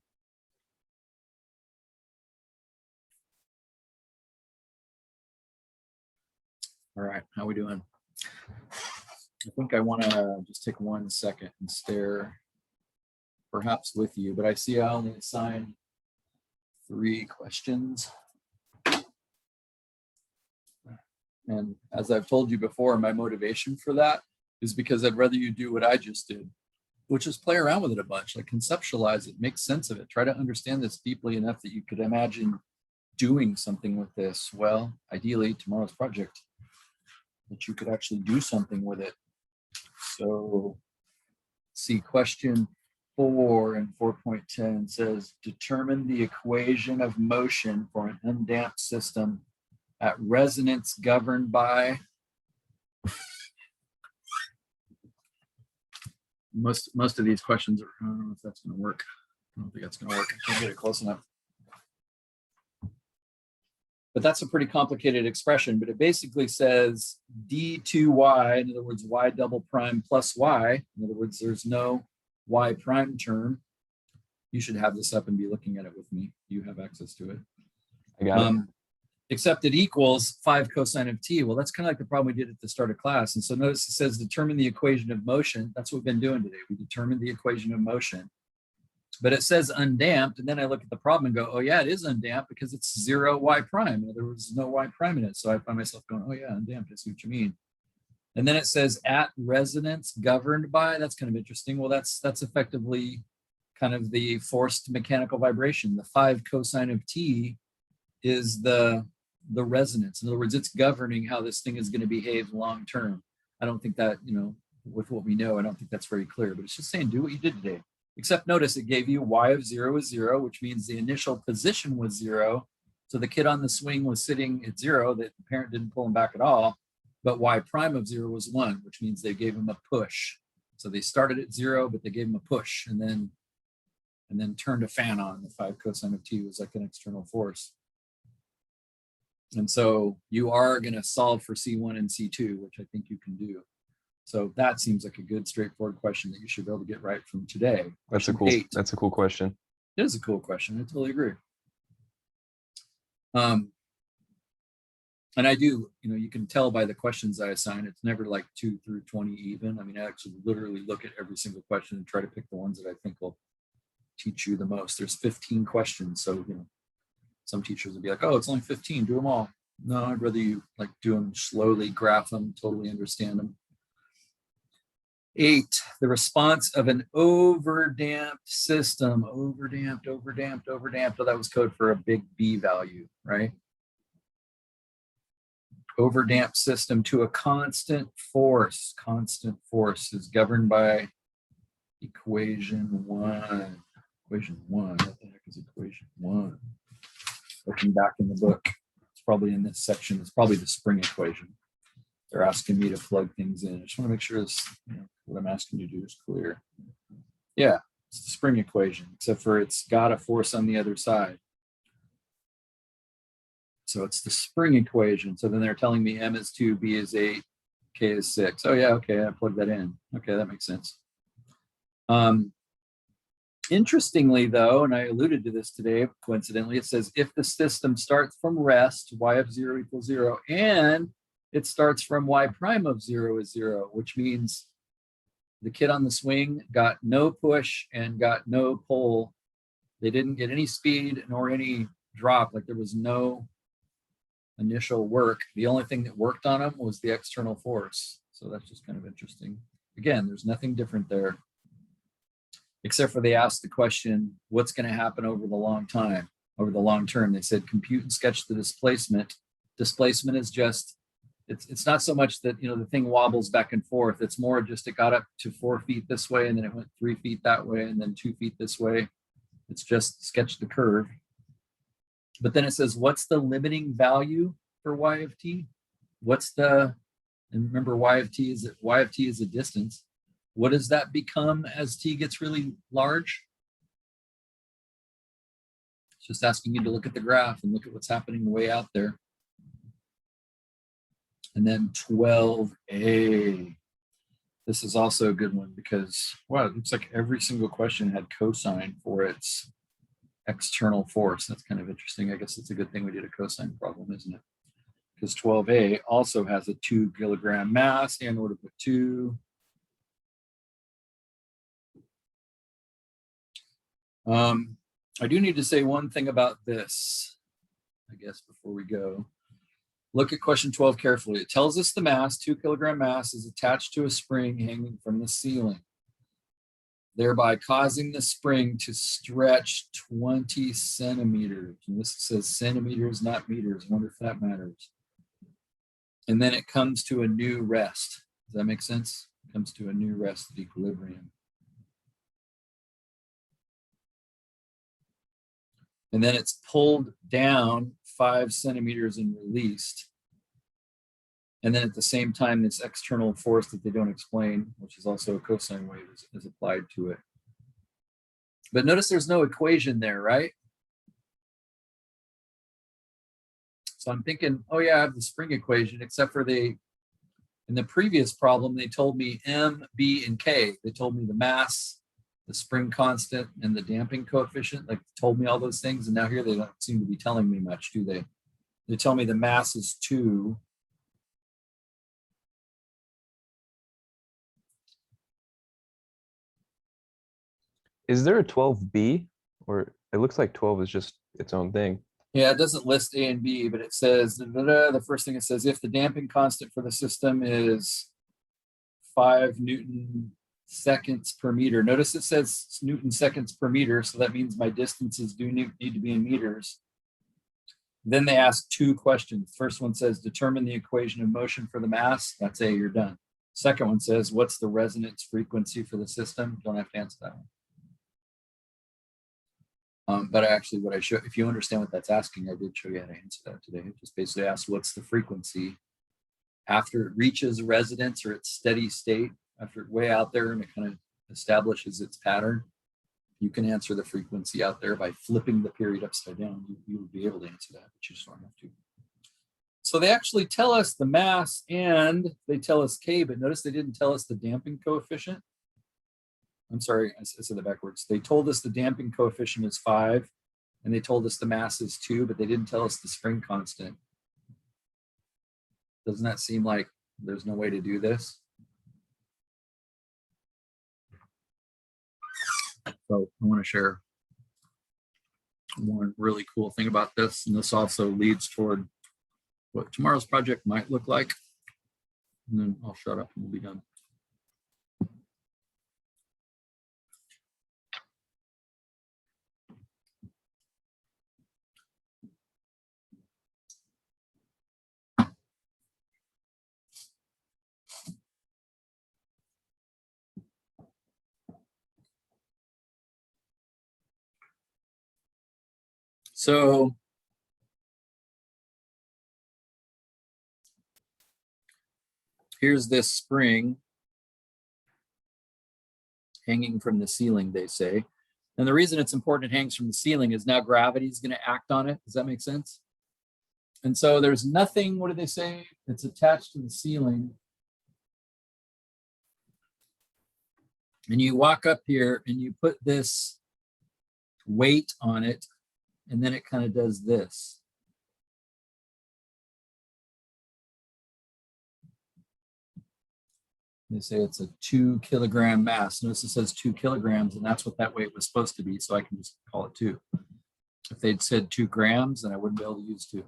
All right, how we doing? I think I want to just take 1 second and stare perhaps with you, but I see I only assigned 3 questions. And as I've told you before, my motivation for that is because I'd rather you do what I just did, which is play around with it a bunch, like conceptualize it, make sense of it, try to understand this deeply enough that you could imagine doing something with this. Well, ideally tomorrow's project, that you could actually do something with it. So see, question 4 and 4.10 says, determine the equation of motion for an undamped system at resonance governed by. Most of these questions are, I don't know if that's going to work. I don't think that's going to work. I can't get it close enough. But that's a pretty complicated expression, but it basically says d2y, in other words, y double prime plus y. In other words, there's no y prime term. You should have this up and be looking at it with me. You have access to it. I got it. except it equals 5 cosine of t. Well, that's kind of like the problem we did at the start of class. And so notice it says determine the equation of motion. That's what we've been doing today. We determined the equation of motion. But it says undamped, and then I look at the problem and go, oh yeah, it is undamped because it's 0 y prime. There was no y prime in it. So I find myself going, oh yeah, undamped, I see what you mean. And then it says at resonance governed by. That's kind of interesting. Well, that's effectively kind of the forced mechanical vibration. The 5 cosine of t is the resonance. In other words, it's governing how this thing is going to behave long term. I don't think that, with what we know, I don't think that's very clear, but it's just saying do what you did today. Except notice it gave you y of 0 is 0, which means the initial position was 0. So the kid on the swing was sitting at 0, that the parent didn't pull him back at all. But y prime of 0 was 1, which means they gave him a push. So they started at 0, but they gave him a push and then turned a fan on. The 5 cosine of t was like an external force. And so you are going to solve for C1 and C2, which I think you can do. So that seems like a good, straightforward question that you should be able to get right from today. That's a Question cool. 8. That's a cool question. It is a cool question. I totally agree. And I do, you can tell by the questions I assign, it's never like 2 through 20 even. I mean, I actually literally look at every single question and try to pick the ones that I think will teach you the most. There's 15 questions. So, some teachers will be like, oh, it's only 15, do them all. No, I'd rather you like do them slowly, graph them, totally understand them. 8, the response of an overdamped system. Overdamped. Oh, that was code for a big B value, right? Overdamped system to a constant force. Constant force is governed by equation 1. Equation 1. What the heck is equation 1? Looking back in the book, it's probably in this section. It's probably the spring equation. They're asking me to plug things in. I just want to make sure this, what I'm asking you to do is clear. Yeah, it's the spring equation, except for it's got a force on the other side. So it's the spring equation. So then they're telling me M is 2, B is 8, K is 6. Oh yeah, okay, I plugged that in. Okay, that makes sense. Interestingly though, and I alluded to this today, coincidentally, it says if the system starts from rest, y of 0 equals 0, and it starts from y prime of 0 is 0, which means the kid on the swing got no push and got no pull. They didn't get any speed nor any drop, like there was no initial work. The only thing that worked on them was the external force. So that's just kind of interesting. Again, there's nothing different there, except for they asked the question, what's going to happen over the long term? They said compute and sketch the displacement. Displacement is just, it's not so much that, the thing wobbles back and forth. It's more just it got up to 4 feet this way, and then it went 3 feet that way, and then 2 feet this way. It's just sketch the curve. But then it says, what's the limiting value for y of t? And remember, y of t is a distance. What does that become as t gets really large? It's just asking you to look at the graph and look at what's happening way out there. And then 12a. This is also a good one because, wow, it looks like every single question had cosine for its external force. That's kind of interesting. I guess it's a good thing we did a cosine problem, isn't it? Because 12a also has a 2 kilogram mass and order put 2. I do need to say one thing about this, I guess, before we go. Look at question 12 carefully. It tells us the mass, 2 kilogram mass, is attached to a spring hanging from the ceiling, thereby causing the spring to stretch 20 centimeters. And this says centimeters, not meters. I wonder if that matters. And then it comes to a new rest. Does that make sense? It comes to a new rest at equilibrium. And then it's pulled down 5 centimeters and released. And then at the same time, this external force that they don't explain, which is also a cosine wave, is applied to it. But notice there's no equation there, right? So I'm thinking, oh yeah, I have the spring equation, except for in the previous problem, they told me M, B, and K. They told me the mass, the spring constant, and the damping coefficient, like told me all those things. And now here they don't seem to be telling me much, do they? They tell me the mass is 2. Is there a 12B, or it looks like 12 is just its own thing? Yeah, it doesn't list A and B, but it says, the first thing it says, if the damping constant for the system is 5 Newton seconds per meter. Notice it says Newton seconds per meter, so that means my distances do need to be in meters. Then they ask 2 questions. First one says, determine the equation of motion for the mass. That's A, you're done. Second one says, what's the resonance frequency for the system? Don't have to answer that one. But actually what I show, if you understand what that's asking, I did show you how to answer that today. It just basically asks what's the frequency after it reaches resonance or its steady state, after it's way out there and it kind of establishes its pattern. You can answer the frequency out there by flipping the period upside down. You would be able to answer that, but you just don't have to. So they actually tell us the mass and they tell us K, but notice they didn't tell us the damping coefficient. I'm sorry, I said that backwards. They told us the damping coefficient is 5 and they told us the mass is 2, but they didn't tell us the spring constant. Doesn't that seem like there's no way to do this? So I want to share one really cool thing about this, and this also leads toward what tomorrow's project might look like. And then I'll shut up and we'll be done. So here's this spring hanging from the ceiling, they say. And the reason it's important it hangs from the ceiling is now gravity is going to act on it. Does that make sense? And so there's nothing, what do they say? It's attached to the ceiling. And you walk up here and you put this weight on it, and then it kind of does this. They say it's a 2 kilogram mass. Notice it says 2 kilograms, and that's what that weight was supposed to be. So I can just call it 2. If they'd said 2 grams, then I wouldn't be able to use 2.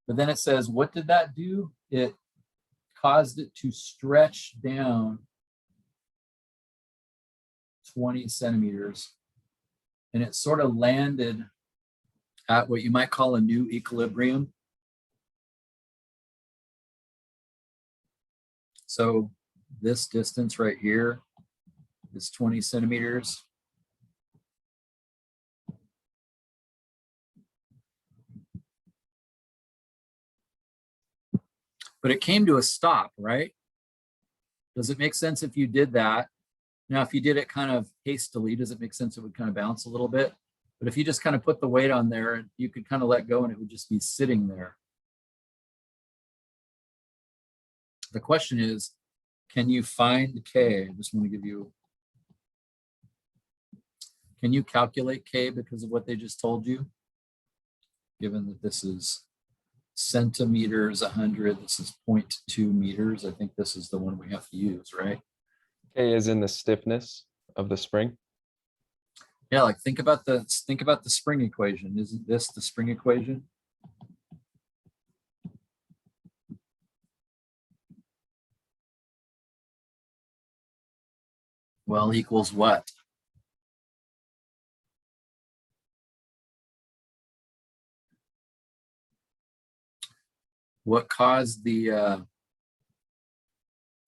But then it says, what did that do? It caused it to stretch down 20 centimeters. And it sort of landed at what you might call a new equilibrium. So this distance right here is 20 centimeters. But it came to a stop, right? Does it make sense if you did that? Now, if you did it kind of hastily, does it make sense it would kind of bounce a little bit? But if you just kind of put the weight on there, you could kind of let go and it would just be sitting there. The question is, can you find K? I just want to give you, can you calculate K because of what they just told you? Given that this is centimeters 100, this is 0.2 meters. I think this is the one we have to use, right? K is in the stiffness of the spring. Yeah, like think about the spring equation. Isn't this the spring equation? Well, equals what? What caused the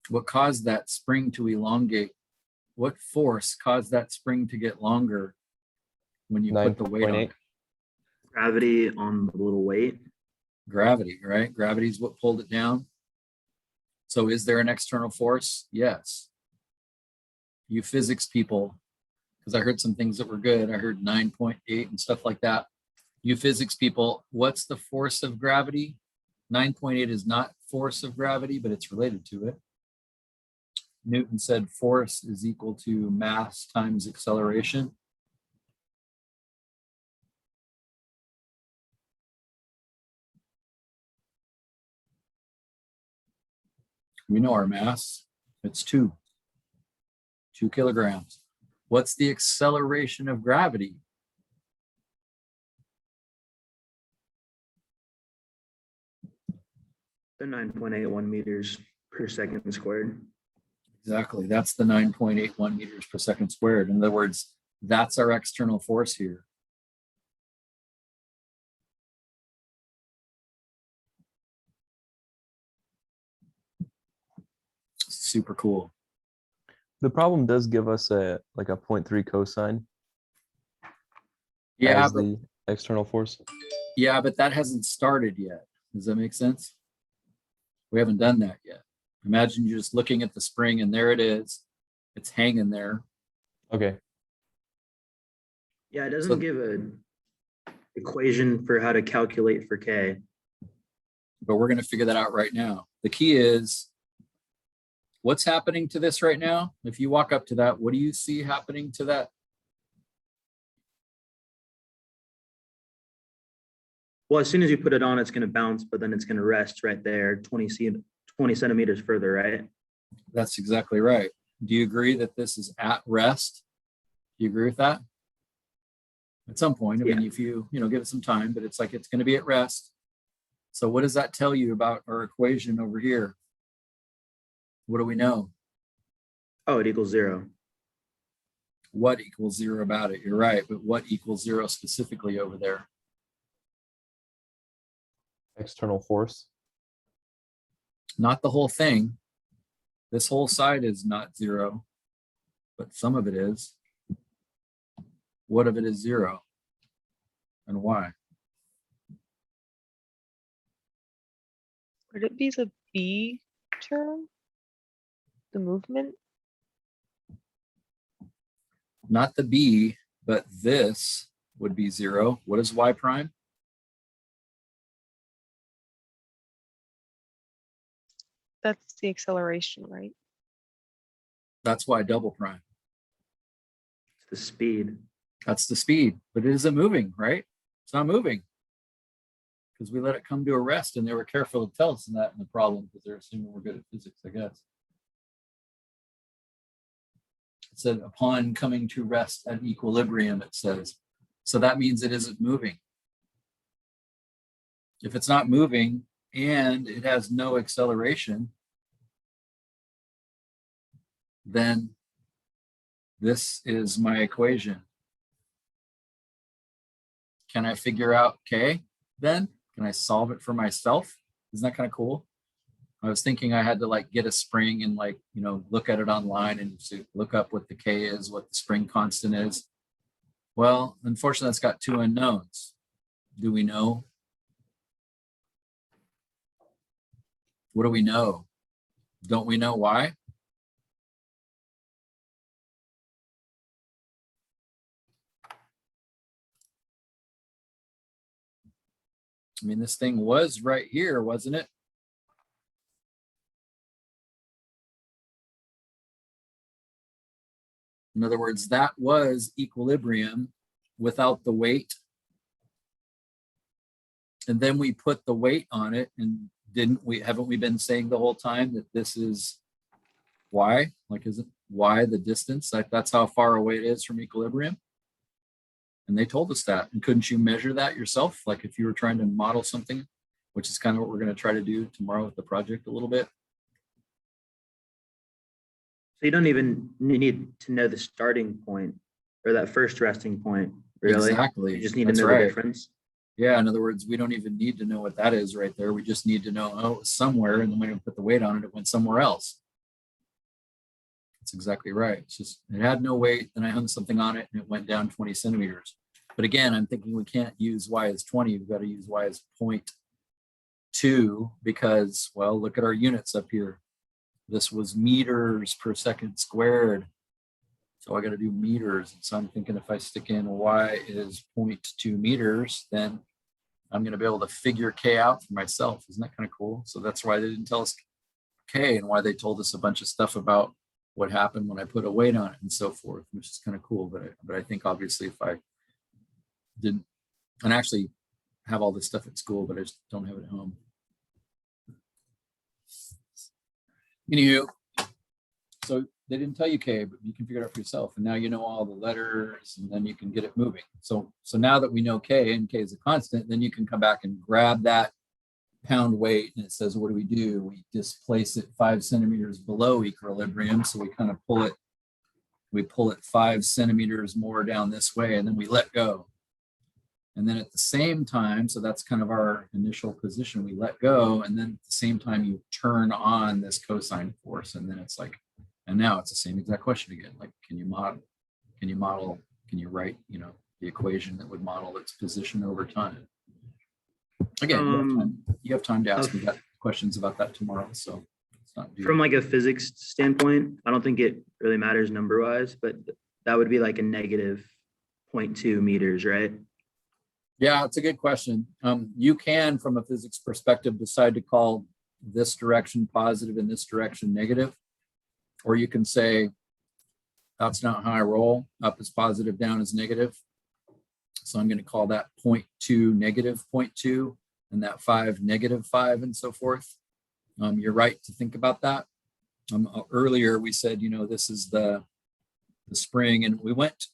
what caused that spring to elongate? What force caused that spring to get longer when you put the weight on 9.8. it? Gravity on the little weight. Gravity, right? Gravity is what pulled it down. So is there an external force? Yes. You physics people, because I heard some things that were good. I heard 9.8 and stuff like that. You physics people, what's the force of gravity? 9.8 is not force of gravity, but it's related to it. Newton said force is equal to mass times acceleration. We know our mass. It's 2 kilograms. What's the acceleration of gravity? The 9.81 meters per second squared. Exactly. That's the 9.81 meters per second squared. In other words, that's our external force here. Super cool. The problem does give us a like a 0.3 cosine Yeah, as but the external force. yeah, but that hasn't started yet. Does that make sense? We haven't done that yet. Imagine you're just looking at the spring and there it is. It's hanging there. Okay. Yeah, it doesn't So- give a equation for how to calculate for K. But we're going to figure that out right now. The key is what's happening to this right now? If you walk up to that, what do you see happening to that? Well, as soon as you put it on, it's going to bounce, but then it's going to rest right there, 20 centimeters further, right? That's exactly right. Do you agree that this is at rest? Do you agree with that? At some point, I mean, Yeah. if you give it some time, but it's like it's going to be at rest. So what does that tell you about our equation over here? What do we know? Oh, it equals 0. What equals 0 about it? You're right, but what equals 0 specifically over there? External force. Not the whole thing. This whole side is not 0, but some of it is. What of it is 0? And why? Would it be the B term? The movement? Not the B, but this would be 0. What is y prime? That's the acceleration, right? That's y double prime. It's the speed. That's the speed, but it isn't moving, right? It's not moving. Because we let it come to a rest and they were careful to tell us that in the problem because they're assuming we're good at physics, I guess. It said upon coming to rest at equilibrium, it says. So that means it isn't moving. If it's not moving and it has no acceleration, then this is my equation. Can I figure out K then? Can I solve it for myself? Isn't that kind of cool? I was thinking I had to like get a spring and like, look at it online and to look up what the K is, what the spring constant is. Well, unfortunately, it's got 2 unknowns. Do we know? What do we know? Don't we know why? I mean, this thing was right here, wasn't it? In other words, that was equilibrium without the weight. And then we put the weight on it and haven't we been saying the whole time that this is y? Like, isn't y the distance? Like, that's how far away it is from equilibrium. And they told us that. And couldn't you measure that yourself? Like if you were trying to model something, which is kind of what we're going to try to do tomorrow with the project a little bit. So you don't even need to know the starting point or that first resting point, really. Exactly. You just need That's to know right. the difference. Yeah, in other words, we don't even need to know what that is right there. We just need to know, oh, it was somewhere, and then when we put the weight on it, it went somewhere else. That's exactly right. It's just, it had no weight, then I hung something on it and it went down 20 centimeters. But again, I'm thinking we can't use y as 20, we've got to use y as 0.2 because, well, look at our units up here. This was meters per second squared. So I got to do meters. And so I'm thinking if I stick in y is 0.2 meters, then I'm going to be able to figure K out for myself. Isn't that kind of cool? So that's why they didn't tell us K and why they told us a bunch of stuff about what happened when I put a weight on it and so forth, which is kind of cool. But I think obviously if I didn't, and actually have all this stuff at school, but I just don't have it at home. Anywho, so they didn't tell you K, but you can figure it out for yourself. And now you know all the letters and then you can get it moving. So now that we know K and K is a constant, then you can come back and grab that pound weight and it says, what do? We displace it 5 centimeters below equilibrium. So we kind of pull it 5 centimeters more down this way and then we let go. And then at the same time, so that's kind of our initial position, we let go. And then at the same time, you turn on this cosine force. And then it's like, and now it's the same exact question again. Like, can you write, the equation that would model its position over time? Again, you have time to ask me that questions about that tomorrow. So it's not due. From like a physics standpoint, I don't think it really matters number wise, but that would be like a negative 0.2 meters, right? Yeah, it's a good question. You can, from a physics perspective, decide to call this direction positive and this direction negative. Or you can say, that's not how I roll. Up is positive, down is negative. So I'm going to call that 0.2 negative 0.2 and that 5 negative 5 and so forth. You're right to think about that. Earlier we said, this is the spring, and we went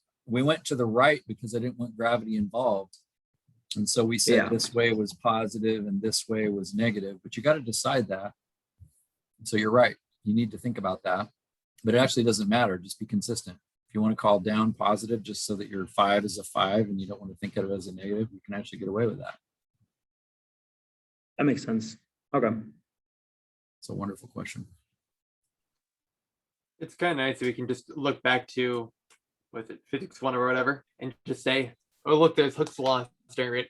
to the right because I didn't want gravity involved. And so we said this way was positive and this way was negative, but you got to decide that. So you're right. You need to think about that, but it actually doesn't matter. Just be consistent. If you want to call down positive, just so that your 5 is a 5 and you don't want to think of it as a negative, you can actually get away with that. That makes sense. Okay. It's a wonderful question. It's kind of nice if we can just look back to, was it physics 1 or whatever, and just say, oh, look, there's Hooke's law staring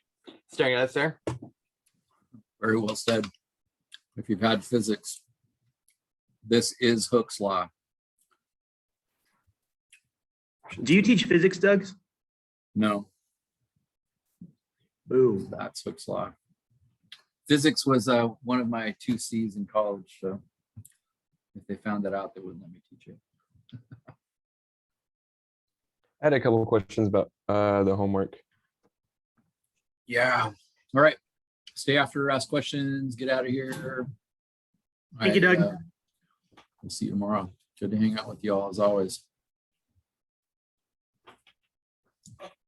at us there. Very well said. If you've had physics, this is Hooke's law. Do you teach physics, Doug? No, Boo. that's Hooke's law. Physics was one of my 2 C's in college. So if they found that out, they wouldn't let me teach it. I had a couple of questions about the homework. Yeah. All right. Stay after, ask questions, get out of here. Thank you, Doug. We'll see you tomorrow. Good to hang out with you all as always.